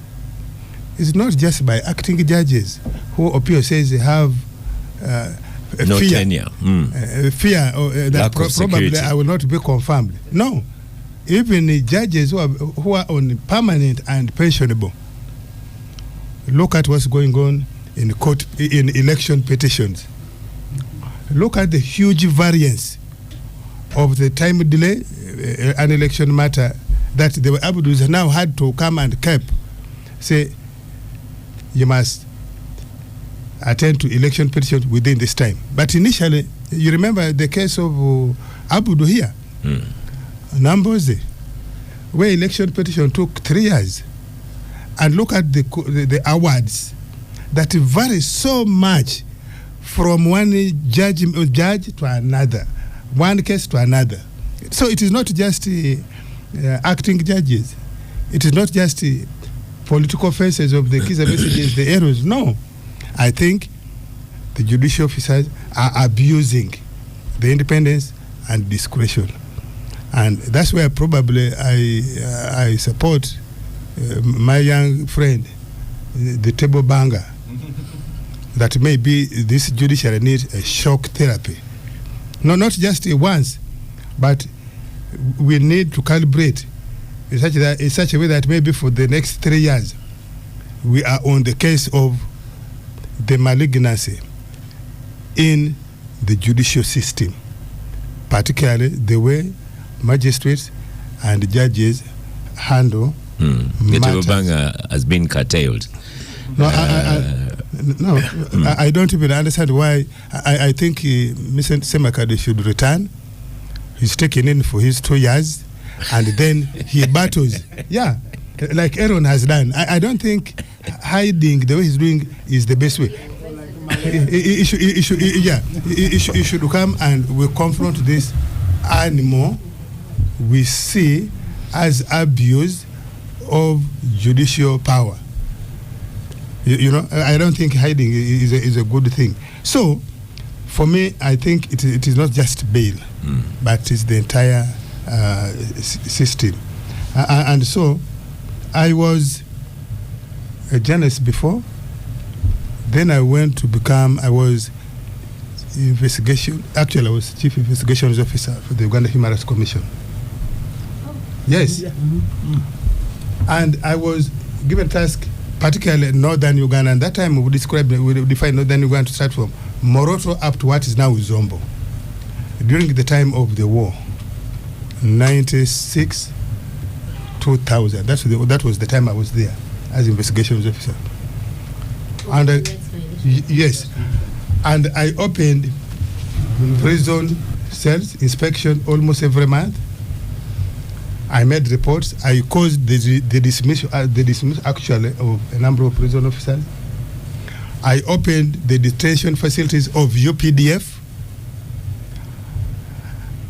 it's not just by acting judges who Opio says have no fear, tenure. Fear that probably I will not be confirmed. No. Even the judges who are on permanent and pensionable. Look at what's going on in court in election petitions. Look at the huge variance of the time delay, an election matter that they were able to now had to come and say you must attend to election petitions within this time. But initially, you remember the case of Abudu here. Namboze, where election petition took 3 years, and look at the awards that vary so much from one judge to another, one case to another. So it is not just acting judges, it is not just political offenses of the key messages, the errors. No, I think the judicial officers are abusing the independence and discretion. And that's where probably I support my young friend, the table banger, that maybe this judiciary needs a shock therapy. No, not just once, but we need to calibrate in such a way that maybe for the next 3 years, we are on the case of the malignancy in the judicial system, particularly the way magistrates and judges handle the table banger has been curtailed. No, I don't even understand why. I think Mr. Semakade should return. He's taken in for his 2 years, and then he battles. Yeah, like Aaron has done. I don't think hiding the way he's doing is the best way. He should come and we confront this animal we see as abuse of judicial power. You know, I don't think hiding is a good thing. So, for me, I think it is not just bail, but it's the entire system. And so I was a journalist before. Then I went to I was I was Chief Investigations Officer for the Uganda Human Rights Commission. Yes. And I was given task, particularly in northern Uganda. And that time we define northern Uganda to start from Moroto up to what is now Zombo. During the time of the war, 96, 2000. That was the time I was there as investigations officer. And yes, and I opened prison cells inspection almost every month. I made reports. I caused the dismissal actually of a number of prison officers. I opened the detention facilities of UPDF.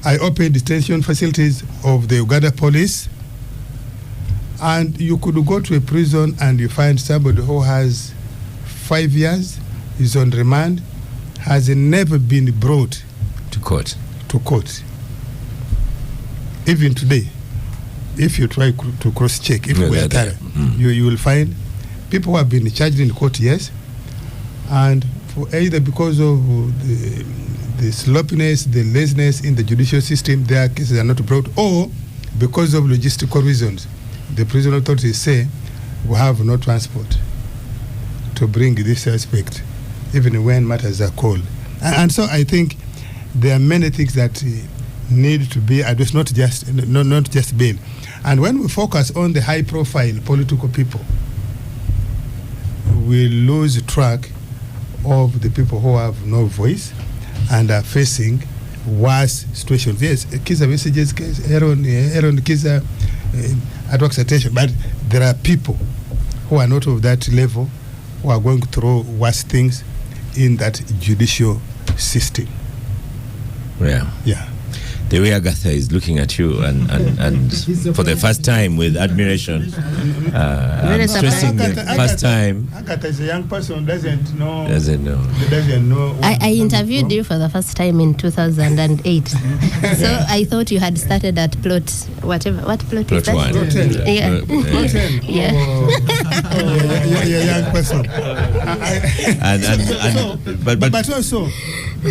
I opened detention facilities of the Uganda police. And you could go to a prison and you find somebody who has 5 years, is on remand, has never been brought to court. Even today, if you try to cross-check, if we are there, you will find people who have been charged in court, yes, and for either because of the sloppiness, the laziness in the judicial system, their cases are not brought, or because of logistical reasons. The prison authorities say we have no transport to bring this suspect, even when matters are called. And so I think there are many things that need to be addressed, not just bail. And when we focus on the high-profile political people, we lose track of the people who have no voice and are facing worse situations. Yes, Kiza messages case, Aaron Kiza attracts attention, but there are people who are not of that level who are going through worse things in that judicial system. Yeah. The way Agatha is looking at you and for the first time with admiration, I'm stressing the first time. Agatha is a young person, doesn't know. I interviewed you for the first time in 2008. So I thought you had started at plot, whatever. What plot is that? Plot 1. Yeah. Plot 10. Yeah. Young person. But also,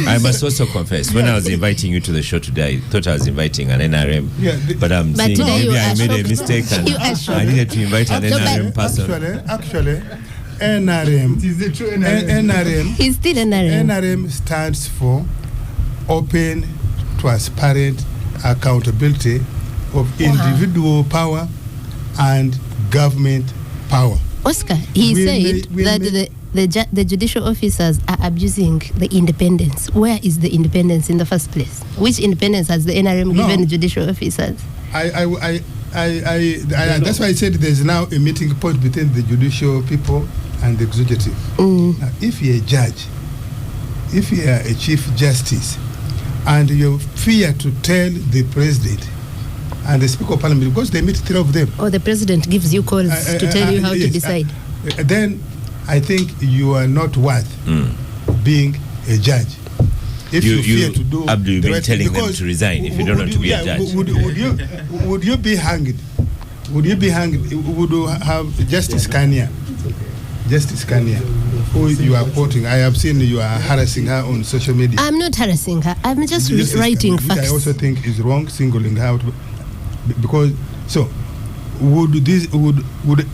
I must also confess, when I was inviting you to the show today, I thought I was inviting an NRM, but I'm saying maybe I made a mistake and I needed to invite an NRM person. Actually, NRM. Is the true NRM. He's still NRM. NRM stands for Open, Transparent Accountability of Individual Power and Government Power. Oscar, he said that the judicial officers are abusing the independence. Where is the independence in the first place? Which independence has the NRM given judicial officers? That's why I said there's now a meeting point between the judicial people and the executive. Now, if you're a judge, if you're a chief justice, and you fear to tell the president and the Speaker of Parliament, because they meet 3 of them. Or the president gives you calls to tell you how to decide. Then I think you are not worth being a judge. If you fear to do Abdul, you've been telling them to resign if you don't want to be a judge. Would you be hanged? Would you be hanged? Would you have Justice Kania? Justice Kania, who you are quoting. I have seen you are harassing her on social media. I'm not harassing her. I'm just writing Kania, facts. Which I also think is wrong, singling her out. Because, so,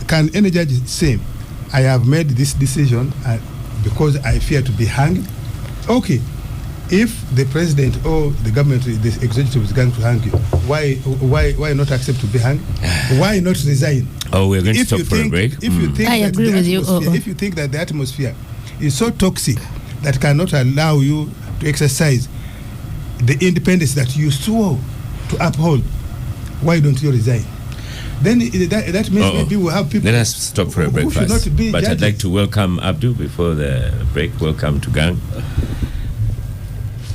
can any judge say, I have made this decision because I fear to be hanged? Okay. If the president or the government, the executive is going to hang you, why not accept to be hanged? Why not resign? Oh, we're going to stop for a break. If you think I agree with you. If you think that the atmosphere is so toxic that cannot allow you to exercise the independence that you swore to uphold, why don't you resign? Then that means maybe we'll have people. Let us stop for a break first. But judges. I'd like to welcome Abdul before the break. Welcome to Gang.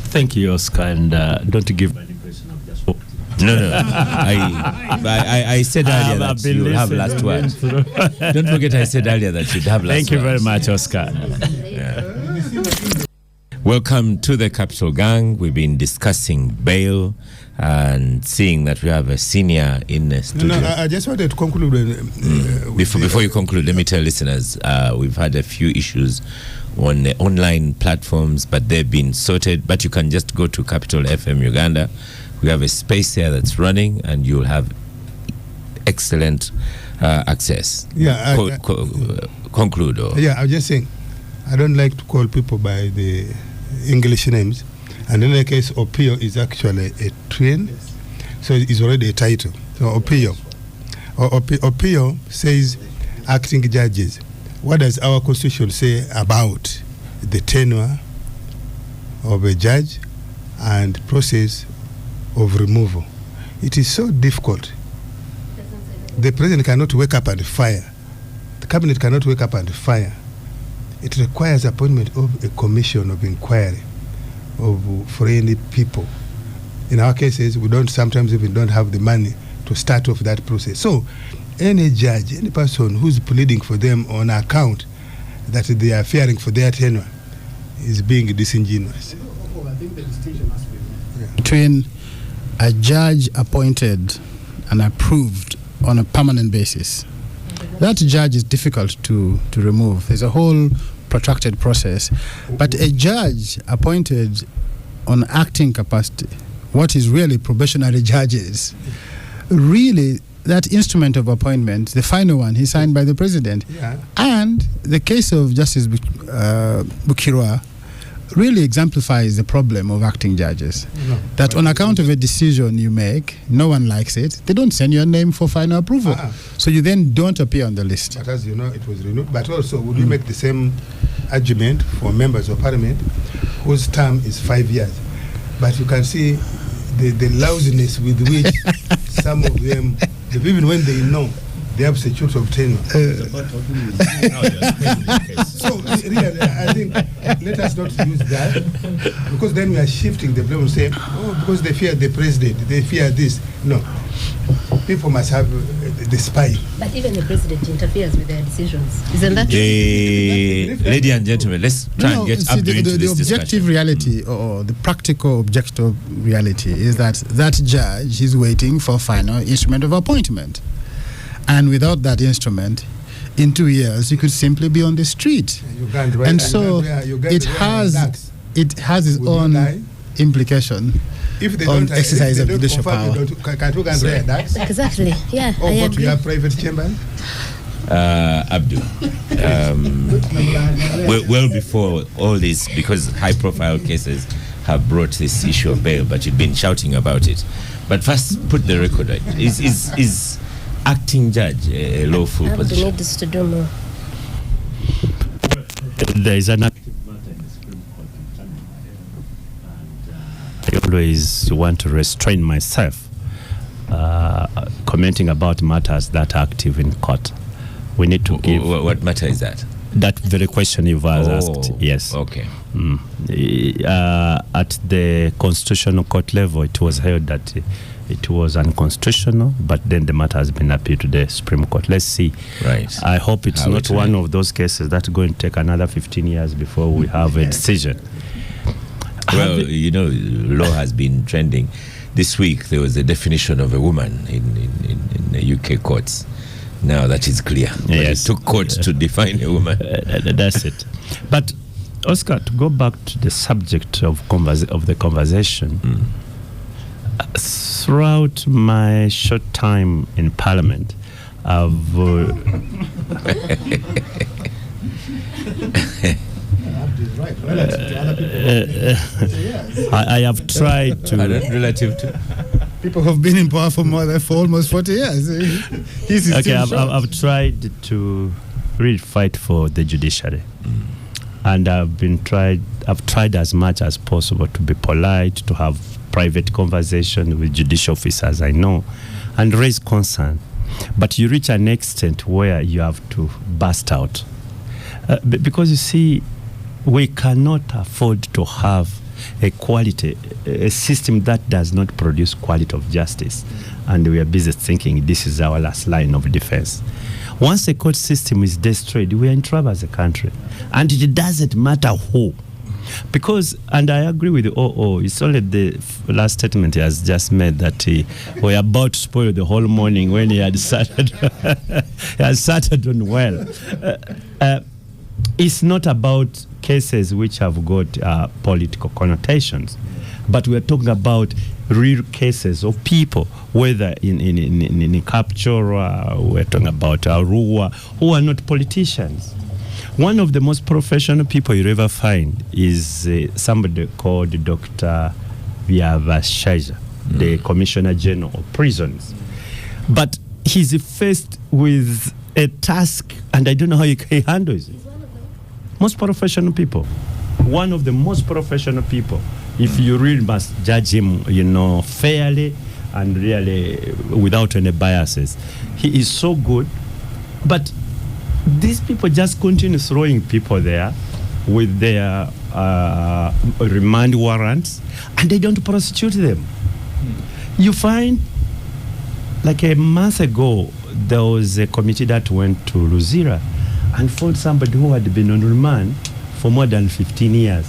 Thank you, Oscar, and don't give any question. I've just No. I said earlier that you will have last word. Don't forget I said earlier that you'd have last word. Thank you very much, Oscar. Welcome to the Capital Gang. We've been discussing bail and seeing that we have a senior in the studio. No, I just wanted to conclude. Before you conclude, let me tell listeners, we've had a few issues on the online platforms, but they've been sorted. But you can just go to Capital FM Uganda. We have a space here that's running, and you'll have excellent access. Yeah. Conclude. Yeah, I'm just saying, I don't like to call people by the English names. And in the case, Opio is actually a twin, so it's already a title. So Opio. Opio says acting judges. What does our constitution say about the tenure of a judge and process of removal? It is so difficult. The president cannot wake up and fire. The cabinet cannot wake up and fire. It requires appointment of a commission of inquiry of friendly people. In our cases, we sometimes even don't have the money to start off that process. So any judge, any person who's pleading for them on account that they are fearing for their tenure is being disingenuous. I think the distinction must be made between a judge appointed and approved on a permanent basis. That judge is difficult to remove. There's a whole protracted process. But a judge appointed on acting capacity, what is really probationary judges, really that instrument of appointment, the final one, he's signed by the president. Yeah. And the case of Justice Bukirwa really exemplifies the problem of acting judges. No, that on account of a decision you make, no one likes it, they don't send your name for final approval. So you then don't appear on the list. But as you know, it was renewed. But also, would you make the same argument for members of parliament whose term is 5 years? But you can see the lousiness with which some of them, even when they know they have statutes of tenure. So really, I think let us not use that, because then we are shifting the blame and saying, because they fear the president, they fear this. No. People must have the spy. But even the president interferes with their decisions. Isn't that true? Ladies and gentlemen, let's try and get up into this the objective discussion. reality, or the practical objective reality, is that judge is waiting for final instrument of appointment. And without that instrument, in 2 years, you could simply be on the street. And so it has its own implication if they on don't exercise of judicial power. Exactly. Yeah. Or I go to agree. your private chamber. Abdul, well before all this, because high-profile cases have brought this issue of bail, but you've been shouting about it. But first, put the record right. Is acting judge a lawful position? Needs to do more. There is an active matter in the Supreme Court and I always want to restrain myself commenting about matters that are active in court. We need to give... What matter is that? That very question you've asked, yes. Okay. At the Constitutional Court level, it was held that it was unconstitutional, but then the matter has been appealed to the Supreme Court. Let's see. Right. I hope it's not one of those cases that's going to take another 15 years before we have a decision. Well, you know, law has been trending. This week, there was a definition of a woman in the UK courts. Now that is clear. Yes. It took courts to define a woman. That's it. But, Oscar, to go back to the subject of the conversation, throughout my short time in Parliament, I've I have tried to... Relative to... People have been in power for almost 40 years. Okay, I've tried to really fight for the judiciary. And I've tried as much as possible to be polite, to have private conversation with judicial officers I know, and raise concern. But you reach an extent where you have to burst out. Because you see, we cannot afford to have a system that does not produce quality of justice. And we are busy thinking this is our last line of defense. Once the court system is destroyed, we are in trouble as a country. And it doesn't matter who Because, and I agree with the OO, it's only the last statement he has just made that we're about to spoil the whole morning when he had started, he had started on well. It's not about cases which have got political connotations, but we're talking about real cases of people, whether in capture, we're talking about Arua, who are not politicians. One of the most professional people you'll ever find is somebody called Dr. Vyavashaja, the Commissioner General of Prisons. But he's faced with a task, and I don't know how he handles it. Most professional people. One of the most professional people. If you really must judge him, fairly and really without any biases. He is so good, but these people just continue throwing people there with their remand warrants, and they don't prosecute them. You find, like a month ago, there was a committee that went to Luzira and found somebody who had been on remand for more than 15 years.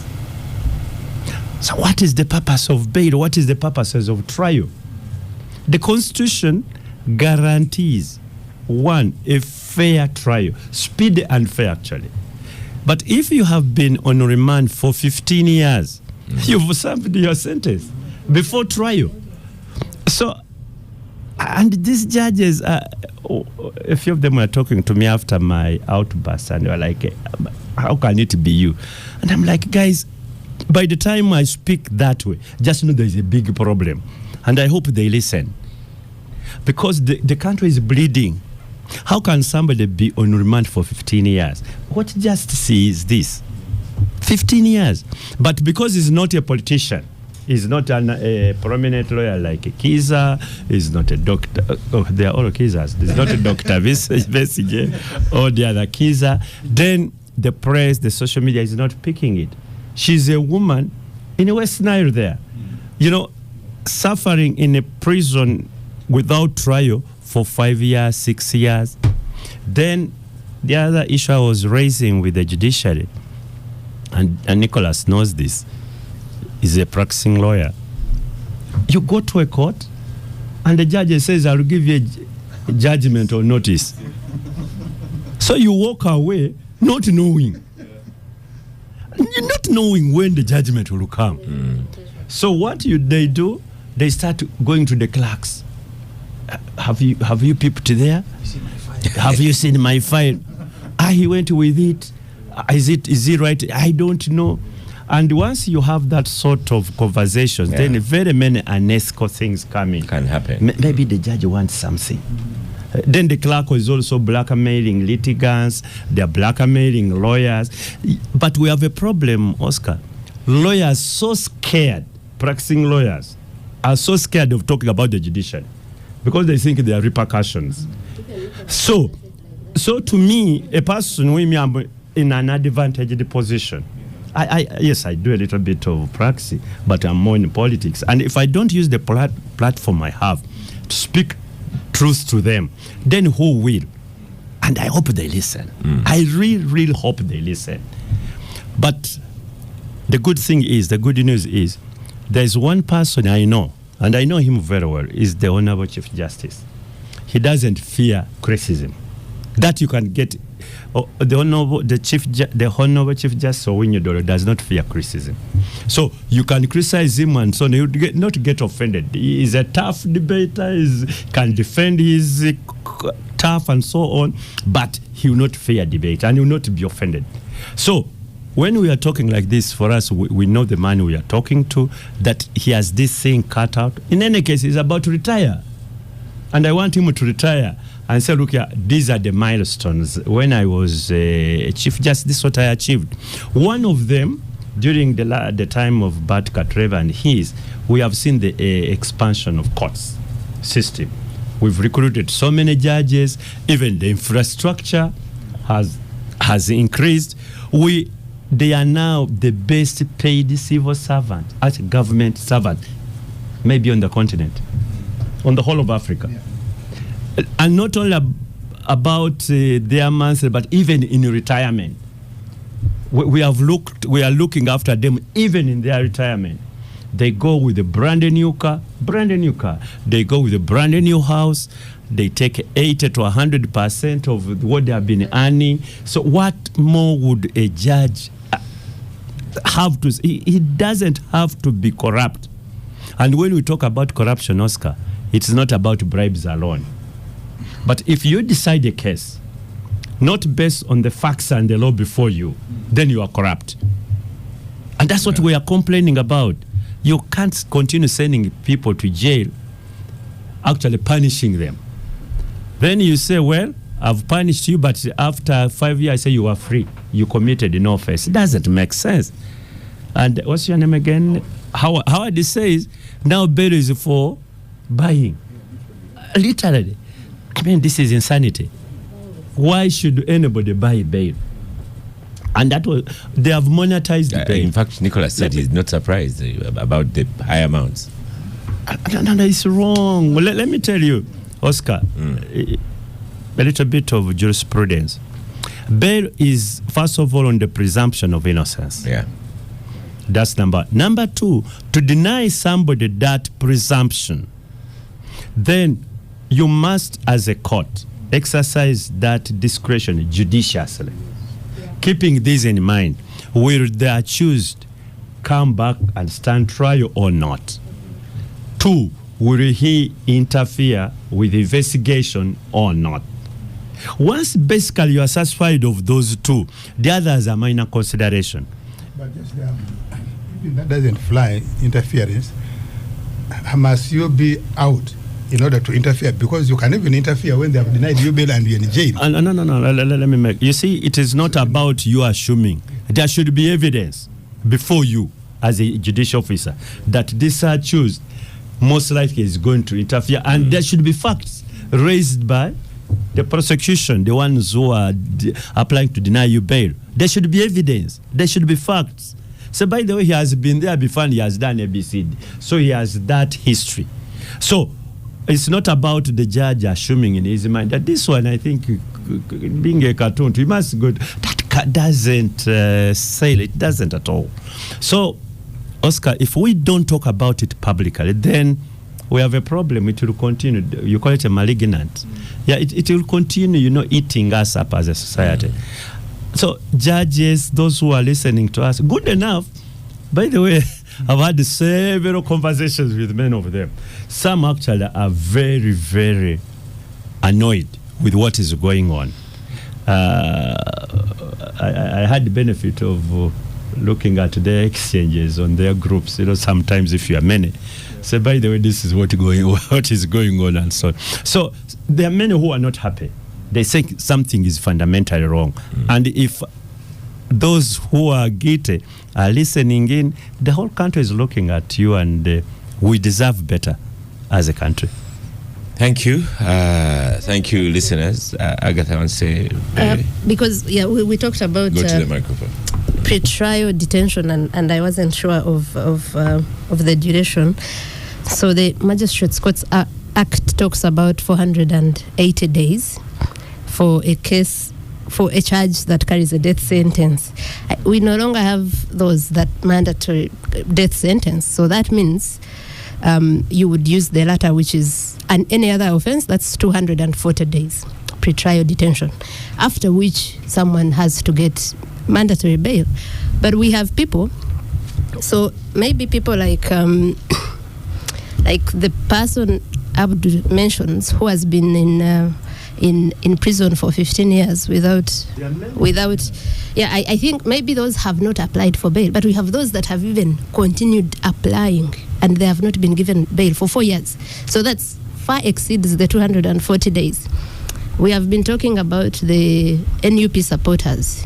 So what is the purpose of bail? What is the purposes of trial? The Constitution guarantees, one, a fair trial, speedy and fair actually. But if you have been on remand for 15 years, you've served your sentence before trial. So, and these judges, a few of them were talking to me after my outburst, and they were like, how can it be you? And I'm like, guys, by the time I speak that way, just know there's a big problem. And I hope they listen. Because the country is bleeding. How can somebody be on remand for 15 years? What justice is this? 15 years. But because he's not a politician, he's not a prominent lawyer like Kiza, he's not a doctor. They are all Kizas. There's not a Dr. Vesige or the other Kiza. Then the press, the social media is not picking it. She's a woman in a West Nile there, suffering in a prison without trial for 5 years, 6 years. Then the other issue I was raising with the judiciary, and Nicholas knows this, is a practicing lawyer. You go to a court and the judge says, I'll give you a judgment or notice. So you walk away not knowing when the judgment will come. So what they do, they start going to the clerks. Have you peeped there? Have you seen my file? He went with it. Is it right? I don't know. And once you have that sort of conversations, then very many unethical things can happen. Maybe the judge wants something. Then the clerk is also blackmailing litigants, they're blackmailing lawyers. But we have a problem, Oscar. Lawyers so scared, practicing lawyers, are so scared of talking about the judiciary because they think there are repercussions. So to me, a person with me, I'm in an advantaged position. Yes, I do a little bit of praxis, but I'm more in politics. And if I don't use the platform I have to speak truth to them, then who will? And I hope they listen. I really hope they listen. But the good news is, there's one person I know, and I know him very well, is the Honorable Chief Justice. He doesn't fear criticism. That you can get. The Honorable Chief Justice Owinyo does not fear criticism. So you can criticize him and so on. You not get offended. He is a tough debater. He can defend his tough and so on, but he will not fear debate and he will not be offended. So when we are talking like this, for us, we know the man we are talking to, that he has this thing cut out. In any case, he's about to retire. And I want him to retire and say, look, these are the milestones. When I was Chief Justice, this is what I achieved. One of them, during the time of Bart Katreva and his, we have seen the expansion of courts system. We've recruited so many judges. Even the infrastructure has increased. They are now the best paid civil servant, as a government servant, maybe on the continent, on the whole of Africa. Yeah. And not only about their monthly, but even in retirement. we are looking after them even in their retirement. They go with a brand new car. They go with a brand new house. They take 80 to 100% of what they have been earning. So what more would a judge have to? He doesn't have to be corrupt. And when we talk about corruption, Oscar, it's not about bribes alone. But if you decide a case not based on the facts and the law before you, then you are corrupt. And that's what we are complaining about. You can't continue sending people to jail, actually punishing them. Then you say, well, I've punished you, but after 5 years, I say you are free. You committed no offense. It doesn't make sense. And what's your name again? Howard says, now bail is for buying. Literally. I mean, this is insanity. Why should anybody buy bail? And that was, they have monetized the bail. In fact, Nicholas said he's not surprised about the high amounts. No, it's wrong. Well, let me tell you, Oscar, a little bit of jurisprudence. Bail is, first of all, on the presumption of innocence. Yeah. That's number two, to deny somebody that presumption, then you must, as a court, exercise that discretion judicially. Keeping this in mind, will the accused come back and stand trial or not? Two, will he interfere with the investigation or not? Once basically you are satisfied of those two, the others are minor consideration. But just that doesn't fly, interference. Must you be out in order to interfere? Because you can even interfere when they have denied you bail and you're in jail. No. Let me make. You see, it is not about you assuming. There should be evidence before you, as a judicial officer, that this accused most likely is going to interfere, and there should be facts raised by the prosecution, the ones who are applying to deny you bail. There should be evidence. There should be facts. So, by the way, he has been there before and he has done ABCD. So he has that history. So it's not about the judge assuming in his mind that this one, I think, being a cartoon, he must go. That doesn't say it. Doesn't at all. So, Oscar, if we don't talk about it publicly, then we have a problem. It will continue. You call it a malignant. Yeah, it will continue, eating us up as a society. So, judges, those who are listening to us, good enough. By the way, I've had several conversations with many of them. Some actually are very, very annoyed with what is going on. I had the benefit of looking at their exchanges on their groups. Sometimes if you are many, say, by the way, this is what is going on, and so on. So there are many who are not happy. They think something is fundamentally wrong. And if those who are guilty are listening in, the whole country is looking at you, and we deserve better as a country. Thank you. Thank you, listeners. Agatha, I want to say... because, we talked about... Go to the microphone. Pre-trial detention, and I wasn't sure of the duration. So the Magistrates Courts Act talks about 480 days for a case, for a charge that carries a death sentence. We no longer have those that mandatory death sentence. So that means you would use the latter, which is any other offense, that's 240 days pre-trial detention, after which someone has to get mandatory bail. But we have people, so maybe people like the person Abdul mentions, who has been in prison for 15 years without I think maybe those have not applied for bail, but we have those that have even continued applying and they have not been given bail for 4 years. So that's far exceeds the 240 days. We have been talking about the NUP supporters,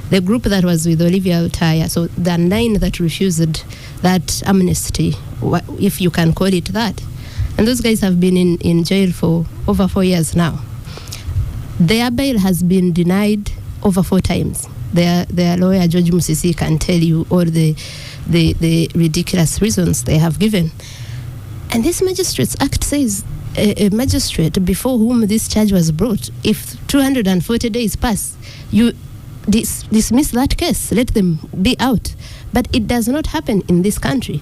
the group that was with Olivia Altaya, so the 9 that refused that amnesty, if you can call it that. And those guys have been in jail for over 4 years now. Their bail has been denied over 4 times. Their lawyer, George Musisi, can tell you all the ridiculous reasons they have given. And this Magistrates Act says a magistrate before whom this charge was brought, if 240 days pass, dismiss that case, let them be out. But it does not happen in this country.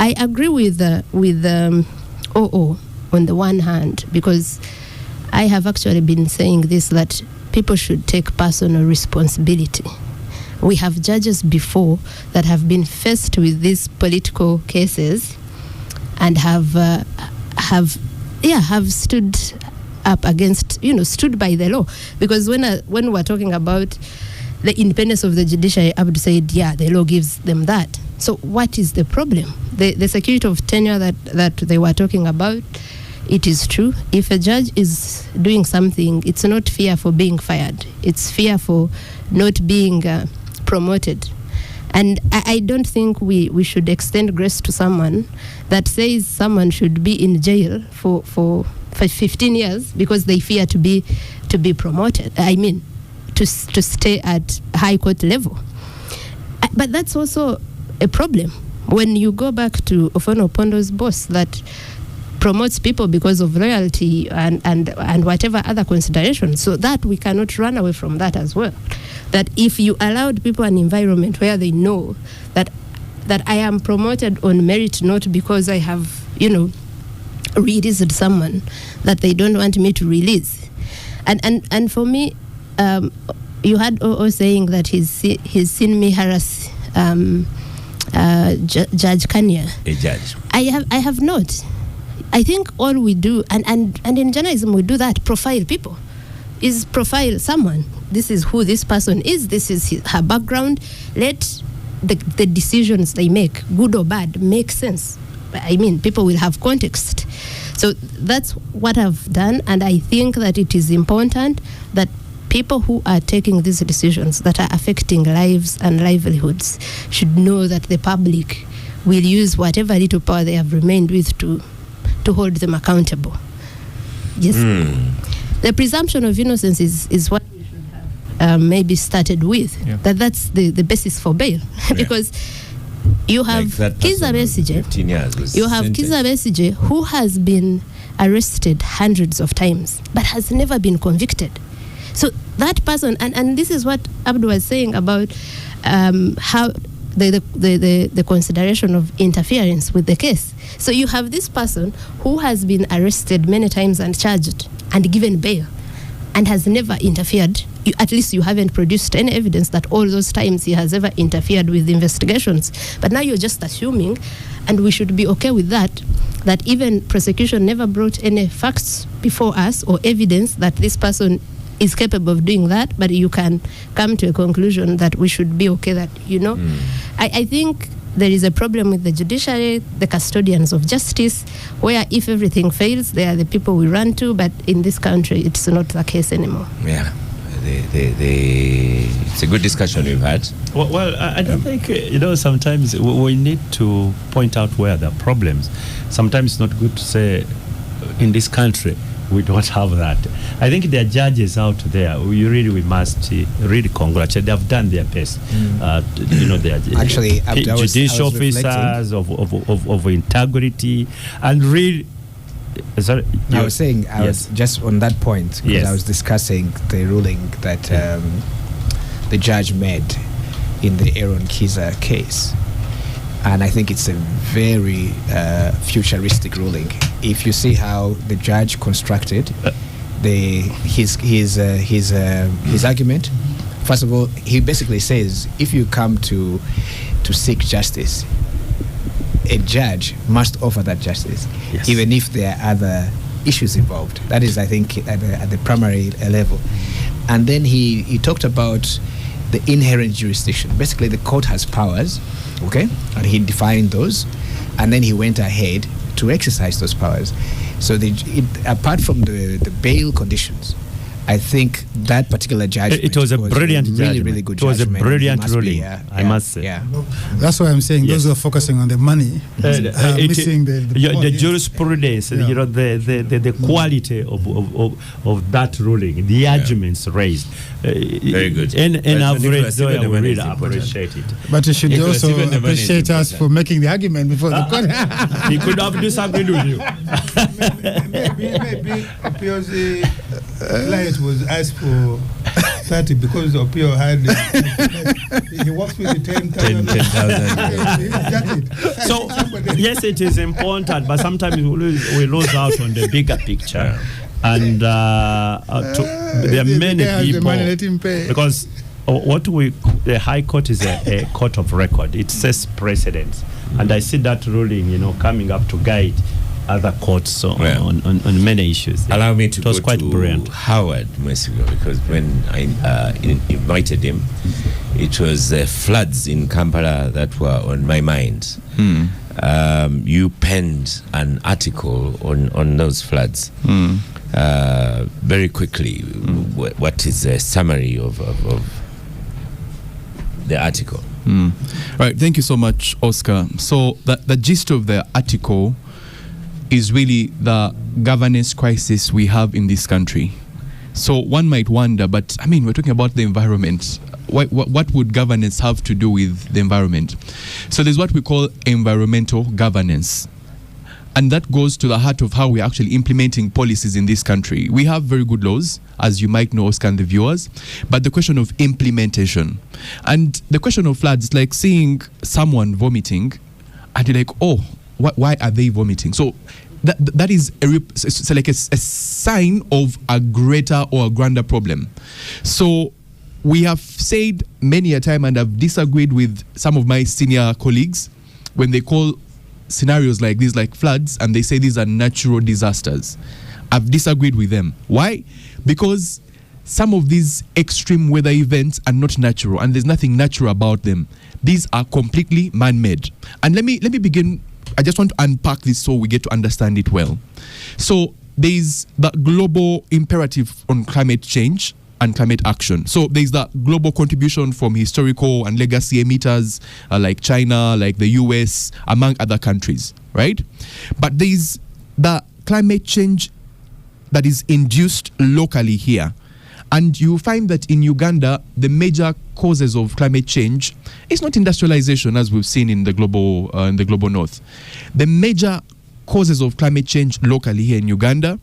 I agree with OO on the one hand, because I have actually been saying this, that people should take personal responsibility. We have judges before that have been faced with these political cases and have stood up against, stood by the law. Because when we're talking about the independence of the judiciary, I would say, the law gives them that. So what is the problem? The security of tenure that they were talking about, it is true. If a judge is doing something, it's not fear for being fired. It's fear for not being promoted. And I don't think we should extend grace to someone that says someone should be in jail for 15 years because they fear to be promoted. I mean, to stay at high court level. But that's also a problem. When you go back to Ofono Pondo's boss that promotes people because of loyalty and whatever other considerations, so that we cannot run away from that as well. That if you allowed people an environment where they know that I am promoted on merit, not because I have, released someone that they don't want me to release. And for me, you had OO saying that he's seen me harass Judge Kanya. A judge. I have not. I think all we do, and in journalism we do that, profile people, is profile someone. This is who this person is, this is her background. Let the decisions they make, good or bad, make sense. I mean, people will have context. So that's what I've done, and I think that it is important that people who are taking these decisions that are affecting lives and livelihoods should know that the public will use whatever little power they have remained with to hold them accountable. Yes. The presumption of innocence is what we should have maybe started with. Yeah. That's the basis for bail. Because you have Kiza Besigye. You have Kiza Besigye who has been arrested hundreds of times but has never been convicted. So that person, and this is what Abdu was saying about how the consideration of interference with the case. So you have this person who has been arrested many times and charged and given bail and has never interfered. At least you haven't produced any evidence that all those times he has ever interfered with investigations. But now you're just assuming, and we should be okay with that even prosecution never brought any facts before us or evidence that this person is capable of doing that, but you can come to a conclusion that we should be okay that, I think there is a problem with the judiciary, the custodians of justice, where if everything fails, they are the people we run to, but in this country, it's not the case anymore. Yeah. It's a good discussion we've had. Well, I don't think, sometimes we need to point out where there are problems. Sometimes it's not good to say, in this country, we don't have that. I think there are judges out there. We must really congratulate. They have done their best. They are actually judicial officers of integrity and really. Sorry, I was saying, I was just on that point because I was discussing the ruling that the judge made in the Aaron Kiza case. And I think it's a very futuristic ruling. If you see how the judge constructed his argument, first of all, he basically says if you come to seek justice, a judge must offer that justice, even if there are other issues involved. That is, I think, at the primary level. And then he talked about the inherent jurisdiction. Basically, the court has powers, okay, and he defined those, and then he went ahead to exercise those powers. So apart from the bail conditions, I think that particular judgment it was a brilliant really, really good judgment. It was a brilliant ruling, I must say. Yeah. That's why I'm saying those who are focusing on the money missing the jurisprudence, the quality of that ruling, the arguments raised. Very good. In average, though, I would really appreciate it. But you should also appreciate us for making the argument before the court. He could have disagreed with you. Maybe Opio's client was asked for 30 because Opio had he works with the 10,000. 10,000. So yes, it is important, but sometimes we lose out on the bigger picture. And there are many people, let him pay. because the High Court is a court of record. It sets precedents, and I see that ruling, coming up to guide other courts on many issues. Allow me to it was go quite to brilliant. Howard Mwesigo, because when I invited him, it was floods in Kampala that were on my mind. You penned an article on those floods. Very quickly, what is the summary of the article? Right, thank you so much, Oscar. So the gist of the article is really the governance crisis we have in this country. So one might wonder, but I mean, we're talking about the environment. What would governance have to do with the environment? So there's what we call environmental governance. And that goes to the heart of how we're actually implementing policies in this country. We have very good laws, as you might know, Oscar and the viewers, but the question of implementation. And the question of floods is like seeing someone vomiting, and you're like, oh, why are they vomiting? So that is like a sign of a greater or a grander problem. So we have said many a time, and I've disagreed with some of my senior colleagues when they call scenarios like this, like floods, and they say these are natural disasters. I've disagreed with them. Why? Because some of these extreme weather events are not natural, and there's nothing natural about them. These are completely man-made. And let me begin. I just want to unpack this so we get to understand it well. So there's the global imperative on climate change and climate action. So there's the global contribution from historical and legacy emitters like China, like the US, among other countries, right? But there's the climate change that is induced locally here. And you find that in Uganda, the major causes of climate change is not industrialization, as we've seen in the global north. The major causes of climate change locally here in Uganda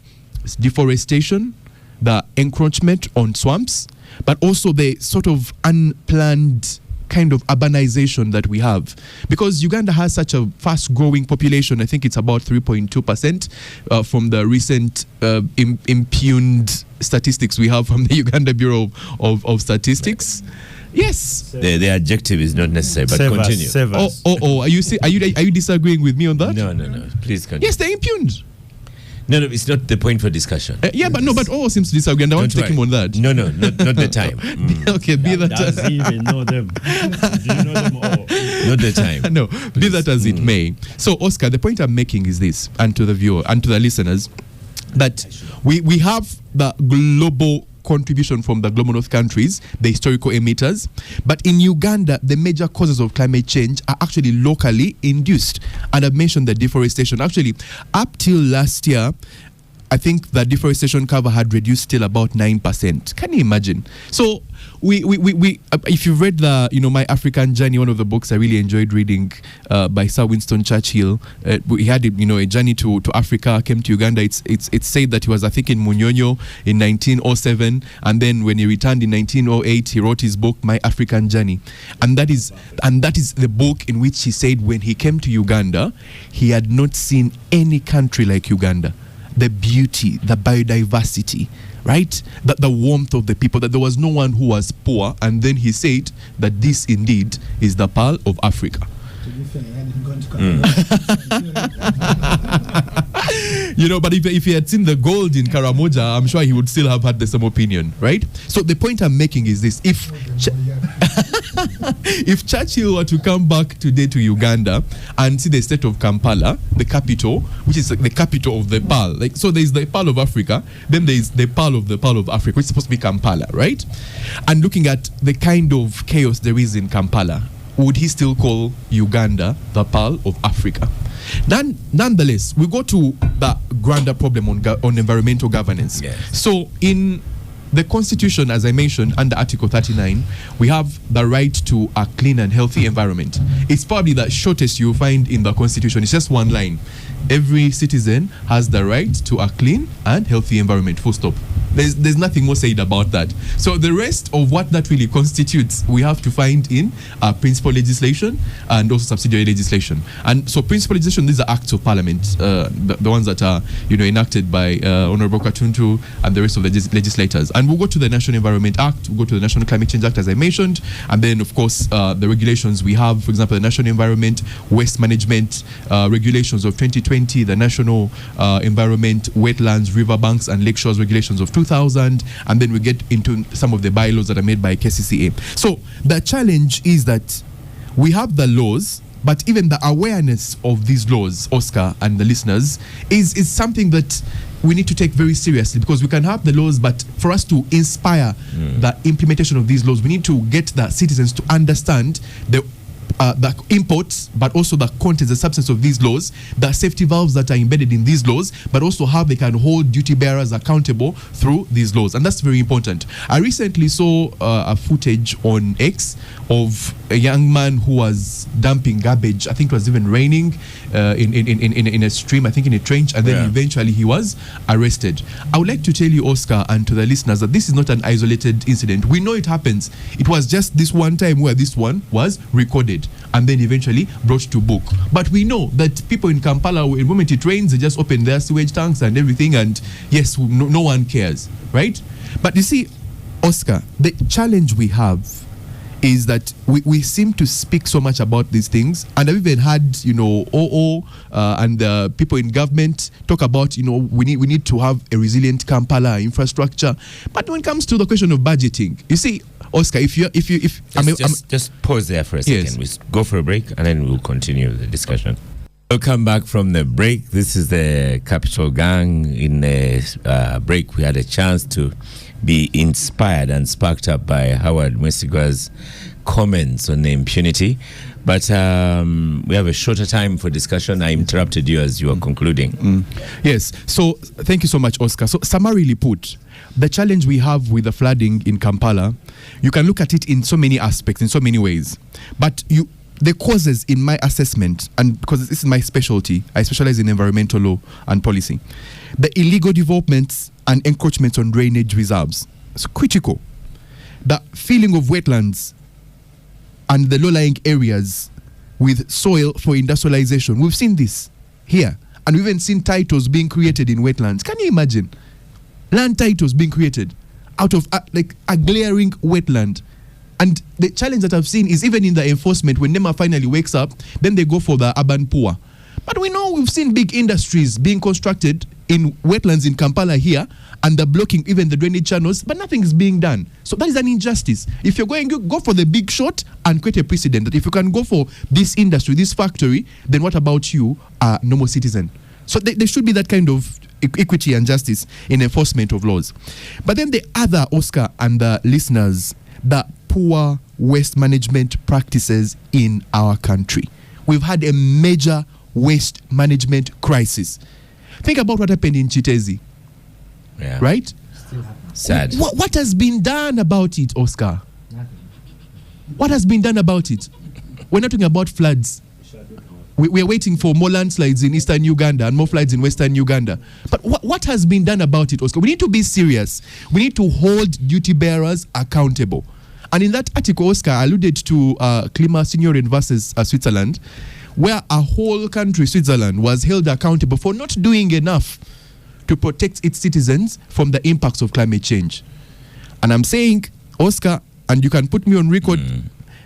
is deforestation, the encroachment on swamps, but also the sort of unplanned kind of urbanization that we have. Because Uganda has such a fast-growing population, I think it's about 3.2% from the recent impugned statistics we have from the Uganda Bureau of Statistics. Yes. The adjective is not necessary, but continue. Are you disagreeing with me on that? No. Please continue. Yes, they're impugned. No, it's not the point for discussion. But all seems to disagree, and I want to take him on that. No, not the time. Okay, be that. Does he even know them? Do you know them all? Not the time. No, please. Be that as it may. So, Oscar, the point I'm making is this, and to the viewer and to the listeners, that we have the global contribution from the global north countries, the historical emitters, but in Uganda the major causes of climate change are actually locally induced. And I've mentioned the deforestation. Actually, up till last year, I think the deforestation cover had reduced till about 9%. Can you imagine? So we if you've read the My African Journey, one of the books I really enjoyed reading by Sir Winston Churchill, he had a journey to Africa, came to Uganda. It's said that he was, I think, in Munyonyo in 1907, and then when he returned in 1908, he wrote his book My African Journey, and that is the book in which he said when he came to Uganda, he had not seen any country like Uganda. The beauty, the biodiversity, right? The warmth of the people, that there was no one who was poor. And then he said that this indeed is the Pearl of Africa. But if he had seen the gold in Karamoja, I'm sure he would still have had the same opinion, right? So the point I'm making is this: if Churchill were to come back today to Uganda and see the state of Kampala, the capital, which is the capital of the Pearl, so there's the Pearl of Africa, then there's the Pearl of Africa, which is supposed to be Kampala, right? And looking at the kind of chaos there is in Kampala, would he still call Uganda the Pearl of Africa? Nonetheless, we go to the grander problem on environmental governance. Yes. So in the Constitution, as I mentioned, under Article 39, we have the right to a clean and healthy environment. It's probably the shortest you'll find in the Constitution. It's just one line. Every citizen has the right to a clean and healthy environment, full stop. There's nothing more said about that. So the rest of what that really constitutes, we have to find in principal legislation and also subsidiary legislation. And so principal legislation, these are acts of parliament, the ones that are enacted by Honorable Katuntu and the rest of the legislators. And we'll go to the National Environment Act, we'll go to the National Climate Change Act, as I mentioned, and then of course the regulations we have, for example, the National Environment Waste Management regulations of 2020, the National Environment Wetlands, Riverbanks and Lake Shores regulations of 2000, and then we get into some of the bylaws that are made by KCCA. So the challenge is that we have the laws, but even the awareness of these laws, Oscar and the listeners, is something that we need to take very seriously, because we can have the laws, but for us to inspire the implementation of these laws, we need to get the citizens to understand the imports, but also the content, the substance of these laws, the safety valves that are embedded in these laws, but also how they can hold duty bearers accountable through these laws. And that's very important. I recently saw a footage on X of a young man who was dumping garbage. I think it was even raining in a stream, I think in a trench, and then eventually he was arrested. I would like to tell you, Oscar, and to the listeners, that this is not an isolated incident. We know it happens. It was just this one time where this one was recorded and then eventually brought to book. But we know that people in Kampala, the moment it rains, they just open their sewage tanks and everything, and yes, no one cares, right? But you see, Oscar, the challenge we have is that we seem to speak so much about these things, and I've even had OO and people in government talk about we need to have a resilient Kampala infrastructure. But when it comes to the question of budgeting, you see, Oscar, just pause there for a second. Yes. We go for a break and then we'll continue the discussion. Welcome back from the break. This is the Capital Gang. In a break, we had a chance to be inspired and sparked up by Howard Mwesigua's comments on the impunity. But we have a shorter time for discussion. I interrupted you as you were concluding. Yes. So thank you so much, Oscar. So summarily put, the challenge we have with the flooding in Kampala, you can look at it in so many aspects, in so many ways. But the causes, in my assessment, and because this is my specialty, I specialize in environmental law and policy, the illegal developments and encroachments on drainage reserves. It's critical. The filling of wetlands and the low-lying areas with soil for industrialization. We've seen this here. And we've even seen titles being created in wetlands. Can you imagine? Land titles being created out of a glaring wetland. And the challenge that I've seen is even in the enforcement, when NEMA finally wakes up, then they go for the urban poor. But we know we've seen big industries being constructed in wetlands in Kampala here, and they're blocking even the drainage channels, but nothing is being done. So that is an injustice. If you're going to go for the big shot and create a precedent that if you can go for this industry, this factory, then what about you, a normal citizen? So there should be that kind of equity and justice in enforcement of laws. But then the other, Oscar and the listeners, the poor waste management practices in our country. We've had a major waste management crisis. Think about what happened in Chitezi. Yeah. Right? Sad. What has been done about it, Oscar? What has been done about it? We're not talking about floods. We're waiting for more landslides in eastern Uganda and more floods in western Uganda. But what has been done about it, Oscar? We need to be serious. We need to hold duty bearers accountable. And in that article, Oscar alluded to Klima Signoren versus Switzerland, where a whole country, Switzerland, was held accountable for not doing enough to protect its citizens from the impacts of climate change. And I'm saying, Oscar, and you can put me on record,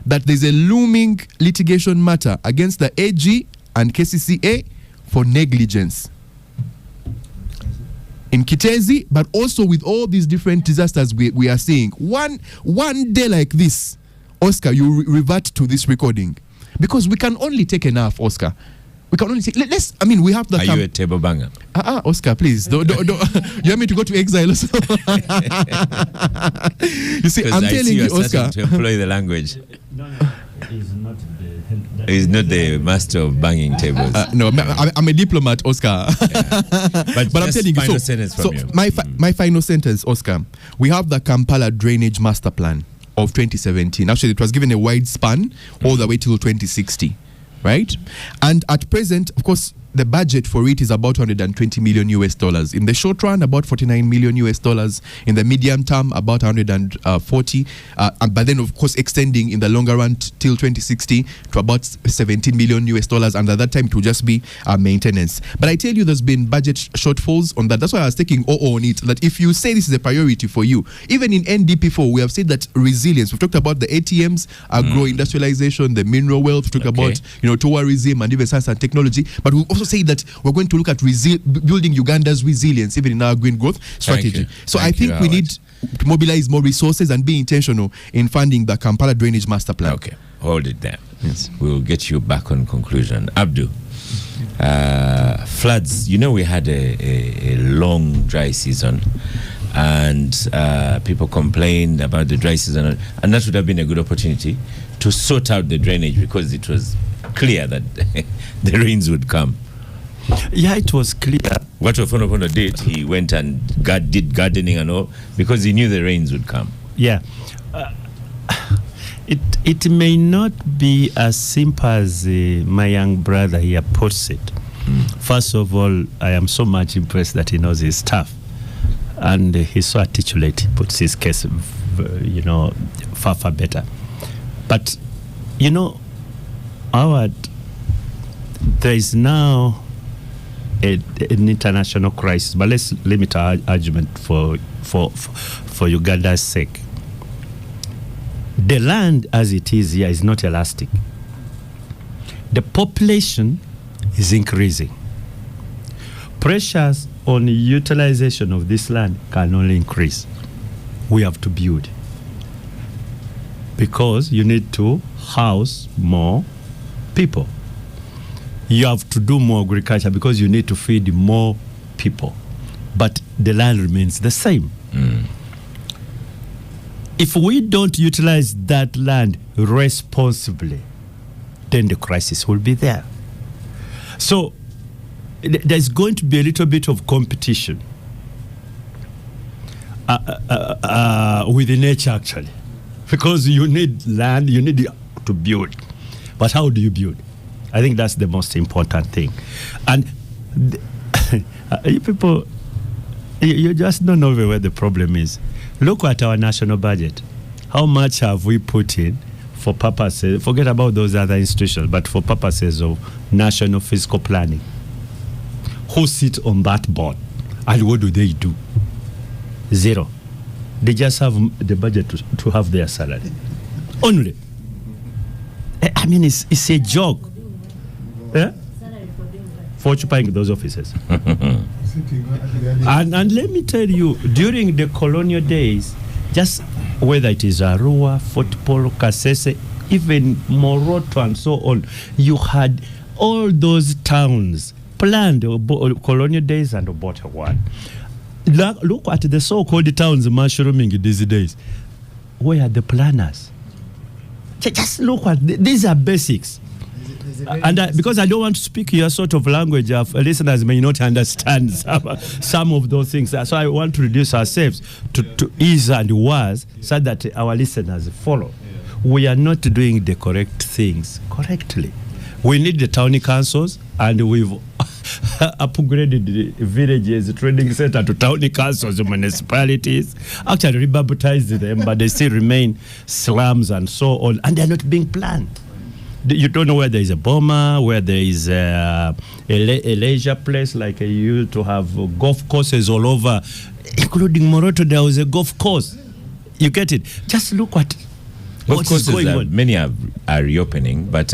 that there's a looming litigation matter against the AG and KCCA for negligence in Kitezi, but also with all these different disasters we are seeing. One day like this, Oscar, you revert to this recording, because we can only take enough, Oscar. We can only take. We have the. Are you a table banger? Oscar, please. Don't. You want me to go to exile also? You see, I'm telling you, Oscar. To employ the language. No, he's not the. He's not the master of banging tables. No, I'm a diplomat, Oscar. Yeah. But I'm telling you. So my final sentence, Oscar. We have the Kampala Drainage Master Plan of 2017. Actually, it was given a wide span all the way till 2060. Right? And at present, of course, the budget for it is about 120 million US dollars. In the short run, about 49 million US dollars. In the medium term, about 140. But then, of course, extending in the longer run till 2060 to about 17 million US dollars. And at that time, it will just be maintenance. But I tell you, there's been budget shortfalls on that. That's why I was taking on it. That if you say this is a priority for you, even in NDP4, we have said that resilience. We've talked about the ATMs, agro-industrialization, the mineral wealth. We've talked about tourism and even science and technology. But we also say that we're going to look at building Uganda's resilience, even in our green growth strategy. So I think we need to mobilize more resources and be intentional in funding the Kampala Drainage Master Plan. Okay, hold it there. Yes. We'll get you back on conclusion. Abdu, floods, we had a long dry season, and people complained about the dry season, and that would have been a good opportunity to sort out the drainage, because it was clear that the rains would come. Yeah, it was clear. What Ofonofono did, he went and did gardening and all, because he knew the rains would come. Yeah. It may not be as simple as my young brother here puts it. First of all, I am so much impressed that he knows his stuff. And he's so articulate, he puts his case, far, far better. But, Howard, there is now an international crisis, but let's limit our argument for Uganda's sake. The land as it is here is not elastic. The population is increasing. Pressures on utilization of this land can only increase. We have to build, because you need to house more people. You have to do more agriculture, because you need to feed more people. But the land remains the same. If we don't utilize that land responsibly, then the crisis will be there. So there's going to be a little bit of competition with nature, actually, because you need land, you need to build. But how do you build? I think that's the most important thing. And you people, you just don't know where the problem is. Look at our national budget. How much have we put in for purposes, forget about those other institutions, but for purposes of national fiscal planning? Who sits on that board? And what do they do? Zero. They just have the budget to have their salary. Only. I mean, it's a joke. For occupying those offices. and let me tell you, during the colonial days, just whether it is Arua, Fort Polo, Kasese, even Moroto and so on, you had all those towns planned colonial days and Obote one. Look at the so-called towns mushrooming these days. Where are the planners? Just look at these are basics. And because I don't want to speak your sort of language, listeners may not understand some of those things. So I want to reduce ourselves to is and was, so that our listeners follow. We are not doing the correct things correctly. We need the town councils, and we've upgraded the villages, trading center to town councils, municipalities. Actually rebaptized them, but they still remain slums and so on, and they're not being planned. You don't know where there is a Boma, where there is a leisure place, like you used to have golf courses all over, including Moroto. There was a golf course. You get it? Just look at what is going on. Many are reopening, but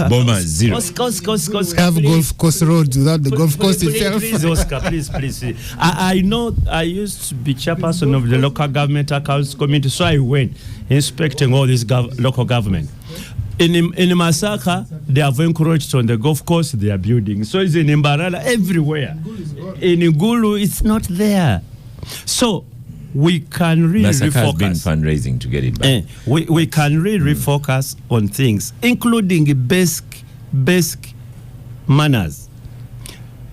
Boma zero. Have golf course roads without the golf course itself. Please, Oscar, please. I know I used to be chairperson of the local government accounts committee, so I went inspecting all this local government. In Masaka, they have encroached on the golf course they are building. So it's in Mbarara, everywhere. In Ngulu, it's not there. So we can really Masaka refocus. has been fundraising to get it back. We can really refocus on things, including basic manners.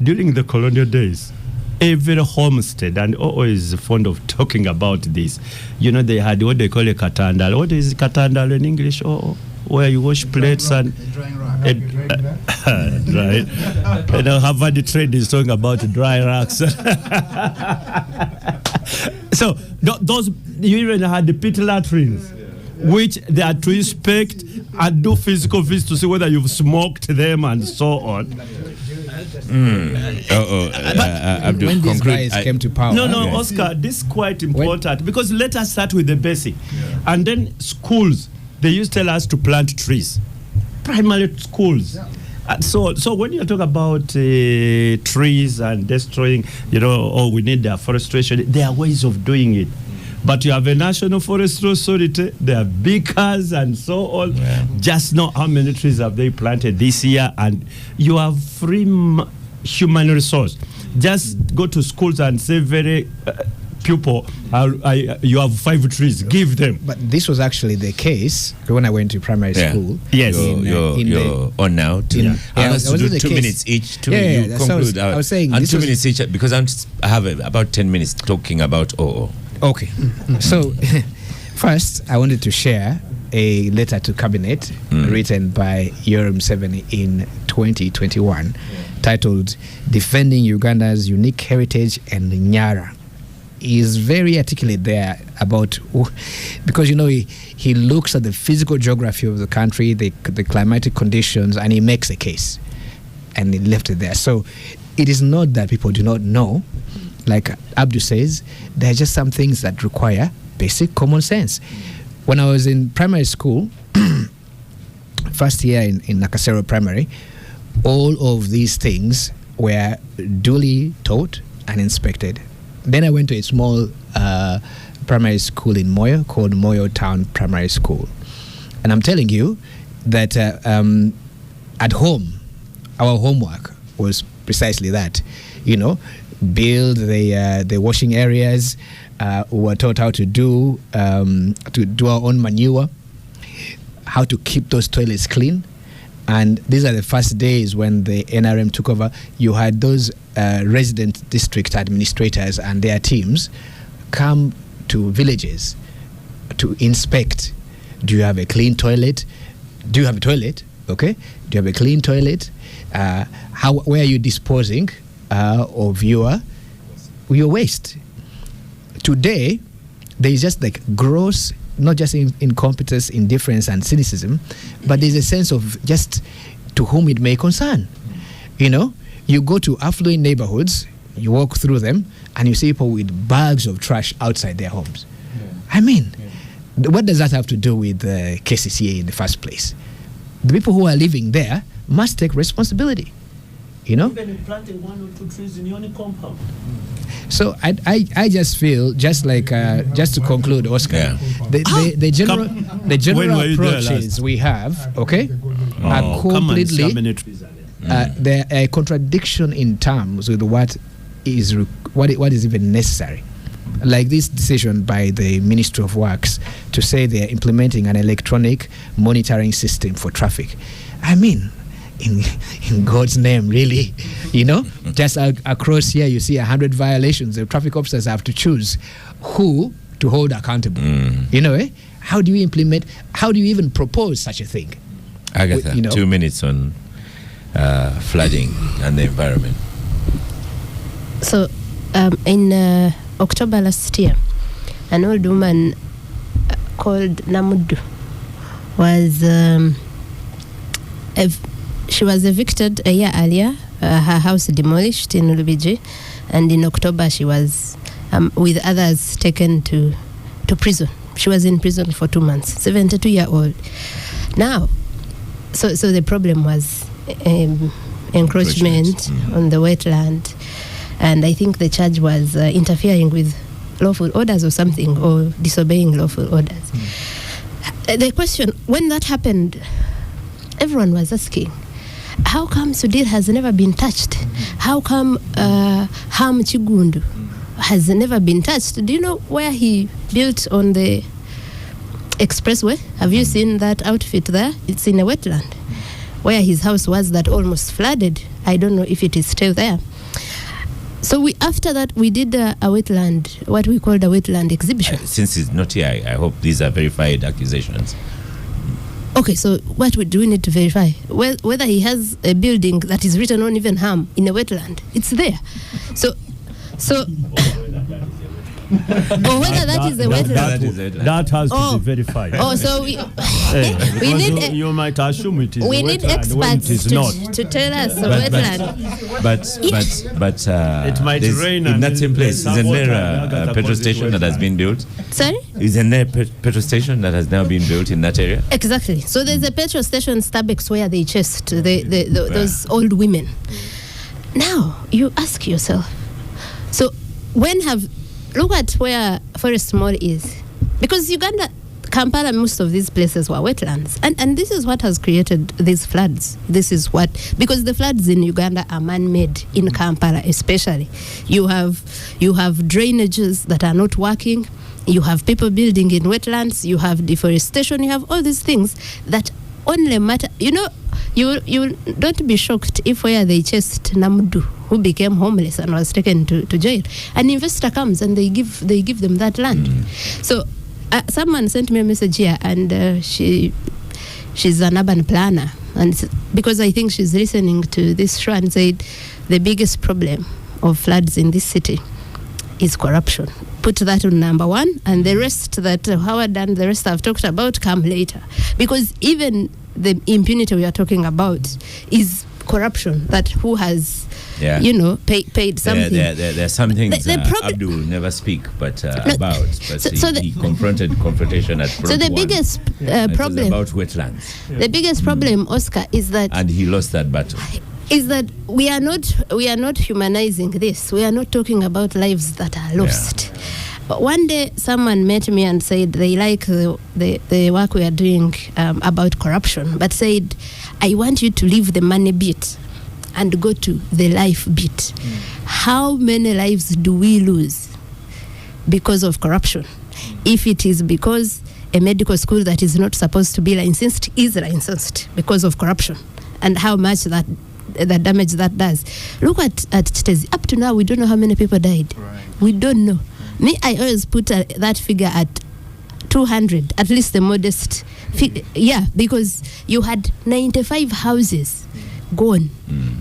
During the colonial days, every homestead, and always fond of talking about this, they had what they call a katandal. What is katandal in English? where you wash plates and right. And Harvard trade is talking about dry racks. So those, you even had the pit latrines, which they are to inspect and do physical visits to see whether you've smoked them and so on. Abdul, when these guys came to power. No, Oscar, this is quite important because let us start with the basic. And then schools, they used to tell us to plant trees. Primary schools. So when you talk about trees and destroying, we need deforestation, there are ways of doing it. But you have a National Forestry Authority, there are beakers and so on. Yeah. Just know how many trees have they planted this year, and you have free human resource. Just go to schools and say very pupil, you have 5 trees, give them. But this was actually the case when I went to primary school. Yes. You're on now. I was to do 2 minutes each. Conclude. I was saying, and 2 minutes each, because I have about 10 minutes talking about OO. Okay. So, first, I wanted to share a letter to Cabinet written by Yoweri Museveni in 2021 titled Defending Uganda's Unique Heritage and Nyara. He is very articulate there about, because he looks at the physical geography of the country, the climatic conditions, and he makes a case. And he left it there. So, it is not that people do not know. Like Abdu says, there are just some things that require basic common sense. When I was in primary school, first year in Nakasero Primary, all of these things were duly taught and inspected. Then I went to a small primary school in Moyo called Moyo Town Primary School. And I'm telling you that at home, our homework was precisely that, build the washing areas. We were taught how to do our own manure, how to keep those toilets clean. And these are the first days when the NRM took over. You had those resident district administrators and their teams come to villages to inspect. Do you have a clean toilet? Do you have a toilet? Okay. Do you have a clean toilet? Where are you disposing of your waste? Today, there is just like gross, not just incompetence, indifference, and cynicism, but there's a sense of just to whom it may concern. You go to affluent neighborhoods, you walk through them, and you see people with bags of trash outside their homes. Yeah. What does that have to do with the KCCA in the first place? The people who are living there must take responsibility. Even planting 1 or 2 trees in your own compound. So I just feel just to conclude, Oscar, the general approaches we have, are completely they're a contradiction in terms with what is even necessary. Like this decision by the Ministry of Works to say they're implementing an electronic monitoring system for traffic. In God's name, really, just across here, you see 100 violations. The traffic officers have to choose who to hold accountable. How do you implement? How do you even propose such a thing? Agatha, 2 minutes on flooding and the environment. So, in October last year, an old woman called Namudu was she was evicted a year earlier, her house demolished in Lubiji, and in October she was, with others, taken to prison. She was in prison for 2 months, 72-year-old. Now, so the problem was encroachment on the wetland, and I think the charge was interfering with lawful orders or something, or disobeying lawful orders. The question, when that happened, everyone was asking, how come Sudhir has never been touched? How come Ham Chigundu has never been touched? Do you know where he built on the expressway? Have you seen that outfit there? It's in a wetland. Where his house was that almost flooded. I don't know if it is still there. So after that, we did a wetland, what we called a wetland exhibition. Since it's not here, I hope these are verified accusations. Okay, so what do we need to verify? Whether he has a building that is written on even harm in a wetland. It's there. So or whether that is a wetland. That has to be verified. Oh, so we need. You might assume it is. We need experts to tell us the wetland. But it might rain. In that same place, isn't there a petrol station that has been built? Sorry? Isn't there a petrol station that has now been built in that area? Exactly. So there's a petrol station, Starbucks, where they chased those old women. Now you ask yourself. So look at where Forest Mall is. Because Uganda, Kampala, most of these places were wetlands. And this is what has created these floods. Because the floods in Uganda are man-made, in Kampala especially. You have drainages that are not working. You have people building in wetlands. You have deforestation. You have all these things that only matter. You don't be shocked if where they chased Namdu, who became homeless and was taken to jail, an investor comes and they give them that land. So someone sent me a message here, and she's an urban planner, and because I think she's listening to this show, and said the biggest problem of floods in this city is corruption. Put that on number one, and the rest that Howard and the rest I've talked about come later, because even the impunity we are talking about is corruption, that who has paid something. There are some things Abdul will never speak about, but he confronted confrontation at front. So the biggest problem about wetlands. The biggest problem, Oscar, is that, and he lost that battle. Is that we are not humanizing this. We are not talking about lives that are lost. Yeah. But one day, someone met me and said they like the work we are doing about corruption, but said, I want you to leave the money bit and go to the life bit. How many lives do we lose because of corruption? If it is because a medical school that is not supposed to be licensed is licensed because of corruption, and how much that damage that does. Look at Chitezi. Up to now, we don't know how many people died. Right. We don't know. Me, I always put that figure at 200, at least the modest figure. Yeah, because you had 95 houses gone.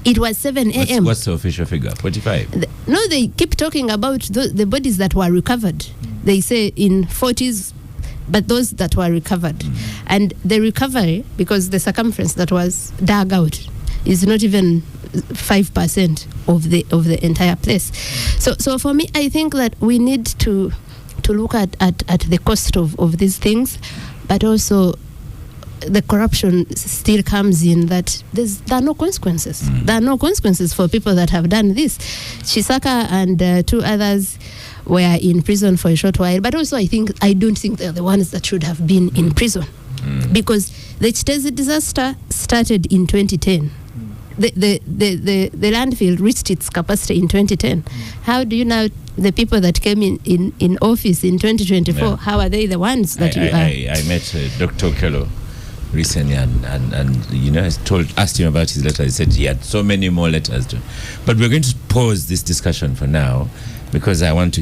It was 7 a.m. What's the official figure? 45? No, they keep talking about the bodies that were recovered. They say in 40s, but those that were recovered. And the recovery, because the circumference that was dug out is not even 5% of the entire place. So for me, I think that we need to look at the cost of these things, but also the corruption still comes in that there are no consequences. There are no consequences for people that have done this. Chisaka and 2 others were in prison for a short while, but also I don't think they're the ones that should have been in prison, because the Chitezi disaster started in 2010. The landfill reached its capacity in 2010. How do you know the people that came in office in 2024? How are they the ones that I met Dr. Okello recently, and asked him about his letter. He said he had so many more letters but we're going to pause this discussion for now, because I wanted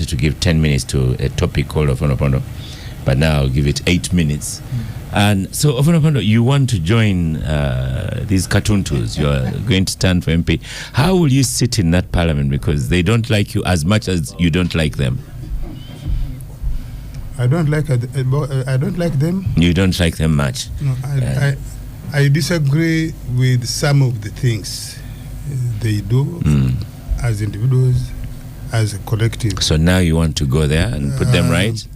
to give 10 minutes to a topic called Ofonopono, but now I'll give it 8 minutes. And so, Ofonopono, you want to join these Katuntus. You are going to stand for MP. How will you sit in that parliament? Because they don't like you as much as you don't like them. I don't like them. You don't like them much. No, I disagree with some of the things they do as individuals, as a collective. So now you want to go there and put them right?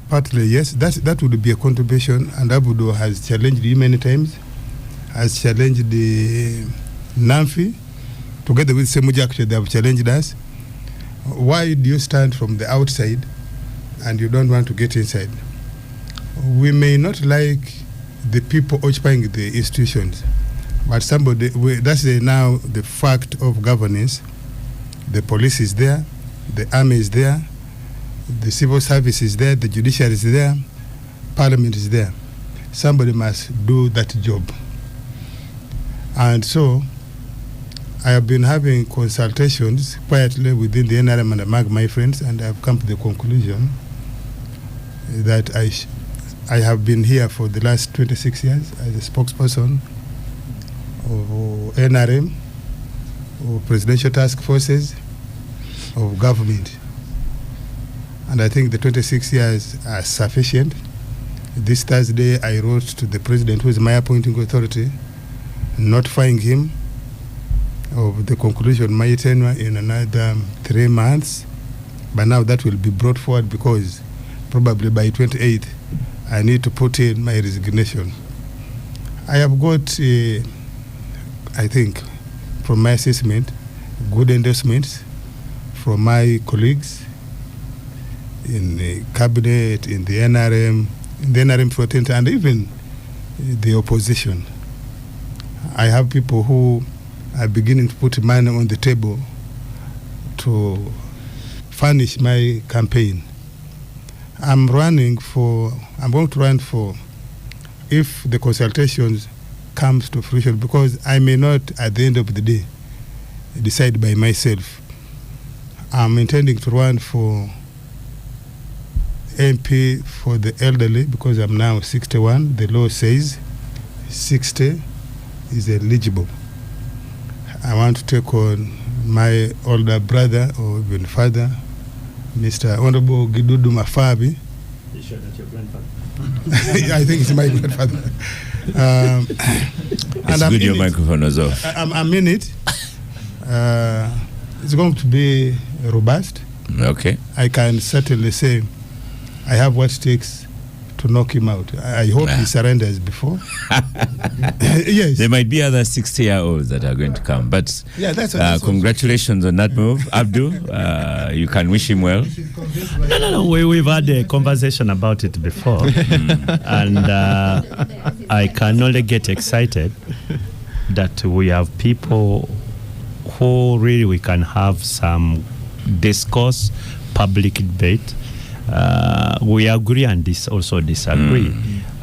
Partly, yes. That would be a contribution, and Abudo has challenged you many times, has challenged the NAMFI, together with Semuja. Actually, they have challenged us. Why do you stand from the outside and you don't want to get inside? We may not like the people occupying the institutions, but that's now the fact of governance. The police is there, the army is there, the civil service is there, the judicial is there, parliament is there. Somebody must do that job. And so I have been having consultations quietly within the NRM and among my friends, and I have come to the conclusion that I have been here for the last 26 years as a spokesperson of NRM, of Presidential Task Forces, of government. And I think the 26 years are sufficient. This Thursday, I wrote to the President, who is my appointing authority, notifying him of the conclusion of my tenure in another 3 months. But now that will be brought forward because probably by 28th, I need to put in my resignation. I have got, I think, from my assessment, good endorsements from my colleagues in the cabinet, in the NRM fraternity, and even the opposition. I have people who are beginning to put money on the table to furnish my campaign. I'm going to run for, if the consultations comes to fruition, because I may not, at the end of the day, decide by myself. I'm intending to run for MP for the elderly because I'm now 61. The law says 60 is eligible. I want to take on my older brother or even father, Mr. Honorable Gidudu Mafabi. You sure that's your grandfather? I think it's my grandfather. It's good your microphone is off. I'm in it. It's going to be robust. Okay. I can certainly say I have what it takes to knock him out. I hope he surrenders before. Yes. There might be other 60-year-olds that are going to come. But yeah, that's congratulations on that move. Abdul, you can wish him well. No. We've had a conversation about it before. And I can only get excited that we have people who really we can have some discourse, public debate. We agree and also disagree.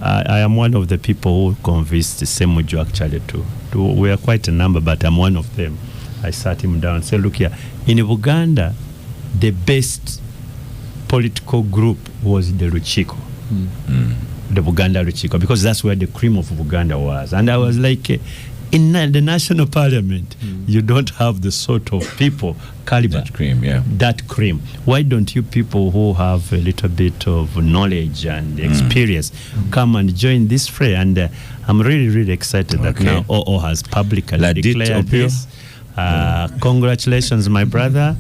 I am one of the people who convinced Semuju actually to we are quite a number, but I'm one of them. I sat him down and said, look here, in Uganda, the best political group was the Ruchiko. The Buganda Ruchiko, because that's where the cream of Uganda was. And I was like, in the national parliament, you don't have the sort of people caliber. That cream, yeah. That cream. Why don't you people who have a little bit of knowledge and experience come and join this fray? And I'm really, really excited that now OO has publicly declared this. Congratulations, my brother.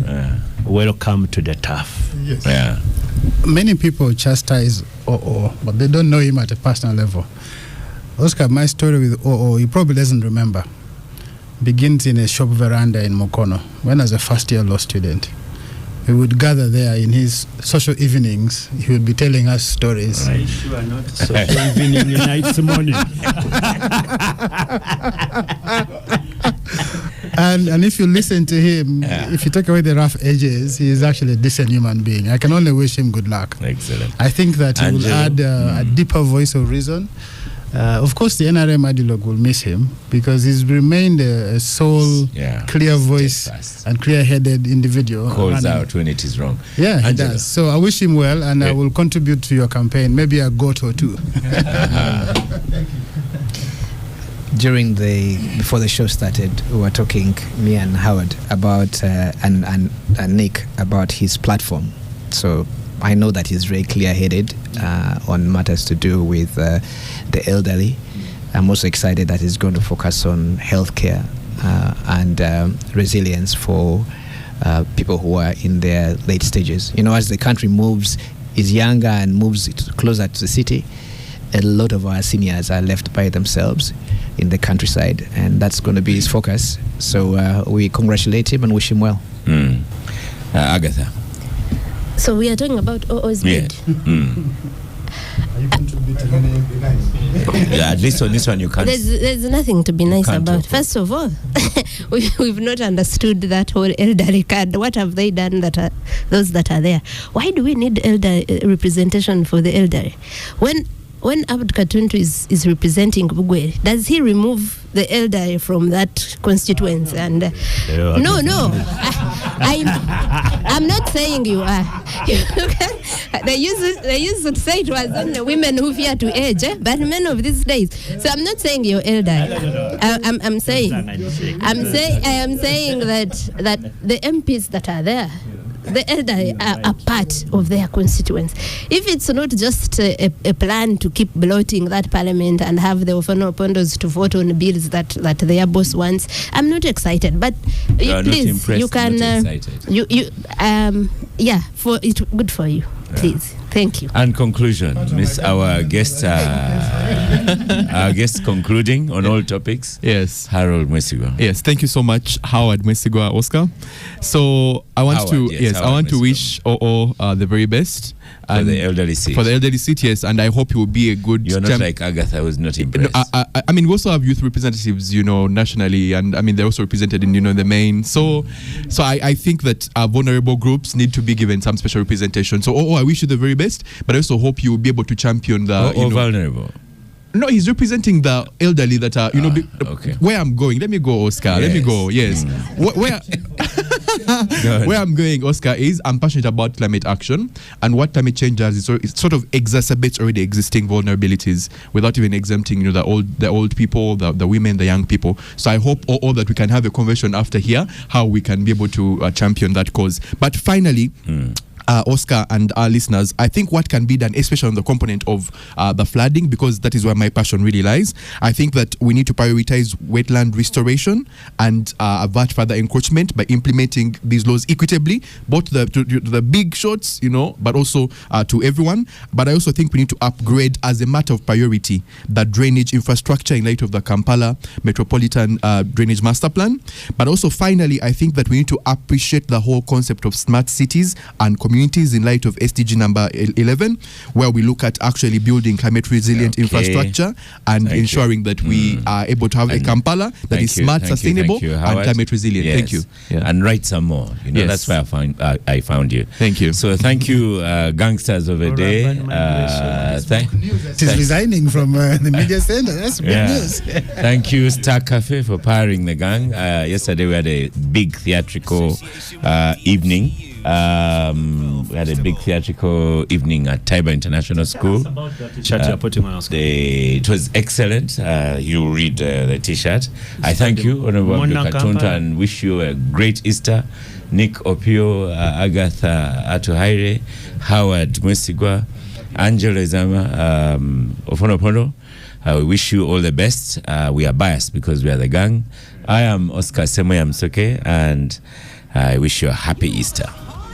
Welcome to the turf. Yes. Yeah. Many people chastise OO, but they don't know him at a personal level. Oscar, my story with OO, he probably doesn't remember, begins in a shop veranda in Mukono when I was a first-year law student. We would gather there in his social evenings. He would be telling us stories. Are you sure not social evening night morning? And if you listen to him, if you take away the rough edges, he is actually a decent human being. I can only wish him good luck. Excellent. I think that he will add a deeper voice of reason. Of course, the NRM ideologue will miss him because he's remained a sole, clear voice and clear-headed individual. Calls out when it is wrong. Yeah, Angela. he does. So I wish him well, and I will contribute to your campaign, maybe a goat or two. Before the show started, we were talking, me and Howard, about and Nick about his platform. So I know that he's very clear-headed on matters to do with the elderly. I'm also excited that he's going to focus on healthcare and resilience for people who are in their late stages. You know, as the country is younger and moves closer to the city, a lot of our seniors are left by themselves in the countryside, and that's going to be his focus. So we congratulate him and wish him well. Agatha. So we are talking about OO's bid. Are you contributing anything? At least on this one you can't. There's nothing to be nice about. First of all, we've not understood that whole elderly card. What have they done those that are there? Why do we need elder representation for the elderly? When when Abd Katuntu is representing Bugwe, does he remove the elder from that constituency? And no, I'm not saying you are. They used to say it was only women who fear to age, but men of these days. So I'm not saying you're elder. I'm saying that the MPs that are there, the elder are part of their constituents. If it's not just a plan to keep bloating that parliament and have the Ofono Pondos to vote on bills that their boss wants, I'm not excited. But please, you can. For it, good for you. Please, thank you. And conclusion, Miss, our guest concluding on all topics. Yes, Harold Mwesigwa. Yes, thank you so much, Howard Mwesigwa, Oscar. So I want to wish OO the very best. For the elderly seat. For the elderly seat, yes, and I hope you will be a good. You're not like Agatha, who was not impressed. I mean, we also have youth representatives, nationally, and I mean they're also represented in the main. So I think that vulnerable groups need to be given some special representation. So I wish you the very best, but I also hope you will be able to champion the vulnerable. No, he's representing the elderly that are, okay. Where I'm going. Let me go, Oscar. Yes. Let me go. Yes. Where I'm going, Oscar, is I'm passionate about climate action, and what climate change does is it sort of exacerbates already existing vulnerabilities without even exempting, the old people, the women, the young people. So I hope all that we can have a conversation after here, how we can be able to champion that cause. But finally. Oscar and our listeners, I think what can be done, especially on the component of the flooding, because that is where my passion really lies. I think that we need to prioritize wetland restoration and avert further encroachment by implementing these laws equitably, both to the big shots, but also to everyone. But I also think we need to upgrade, as a matter of priority, the drainage infrastructure in light of the Kampala Metropolitan Drainage Master Plan. But also, finally, I think that we need to appreciate the whole concept of smart cities and communities in light of SDG number 11, where we look at actually building climate resilient infrastructure and ensuring that we are able to have a Kampala that is smart, sustainable, and climate resilient. Yes. Thank you. Yeah. And write some more. That's why I found you. Thank you. So thank you, gangsters of the day. She's resigning from the media center. That's good news. Thank you, Star Cafe, for powering the gang. Yesterday we had a big theatrical evening. We had a big theatrical evening at Taiba International School. It was excellent. You read the t-shirt. I thank you, Honorable Katuntu, and wish you a great Easter. Nick Opio, Agatha Atuhaire, Howard Mwesigwa, Angela Izama, Ofonopono. We wish you all the best. We are biased because we are the gang. I am Oscar Semoyam Soke, and I wish you a happy Easter.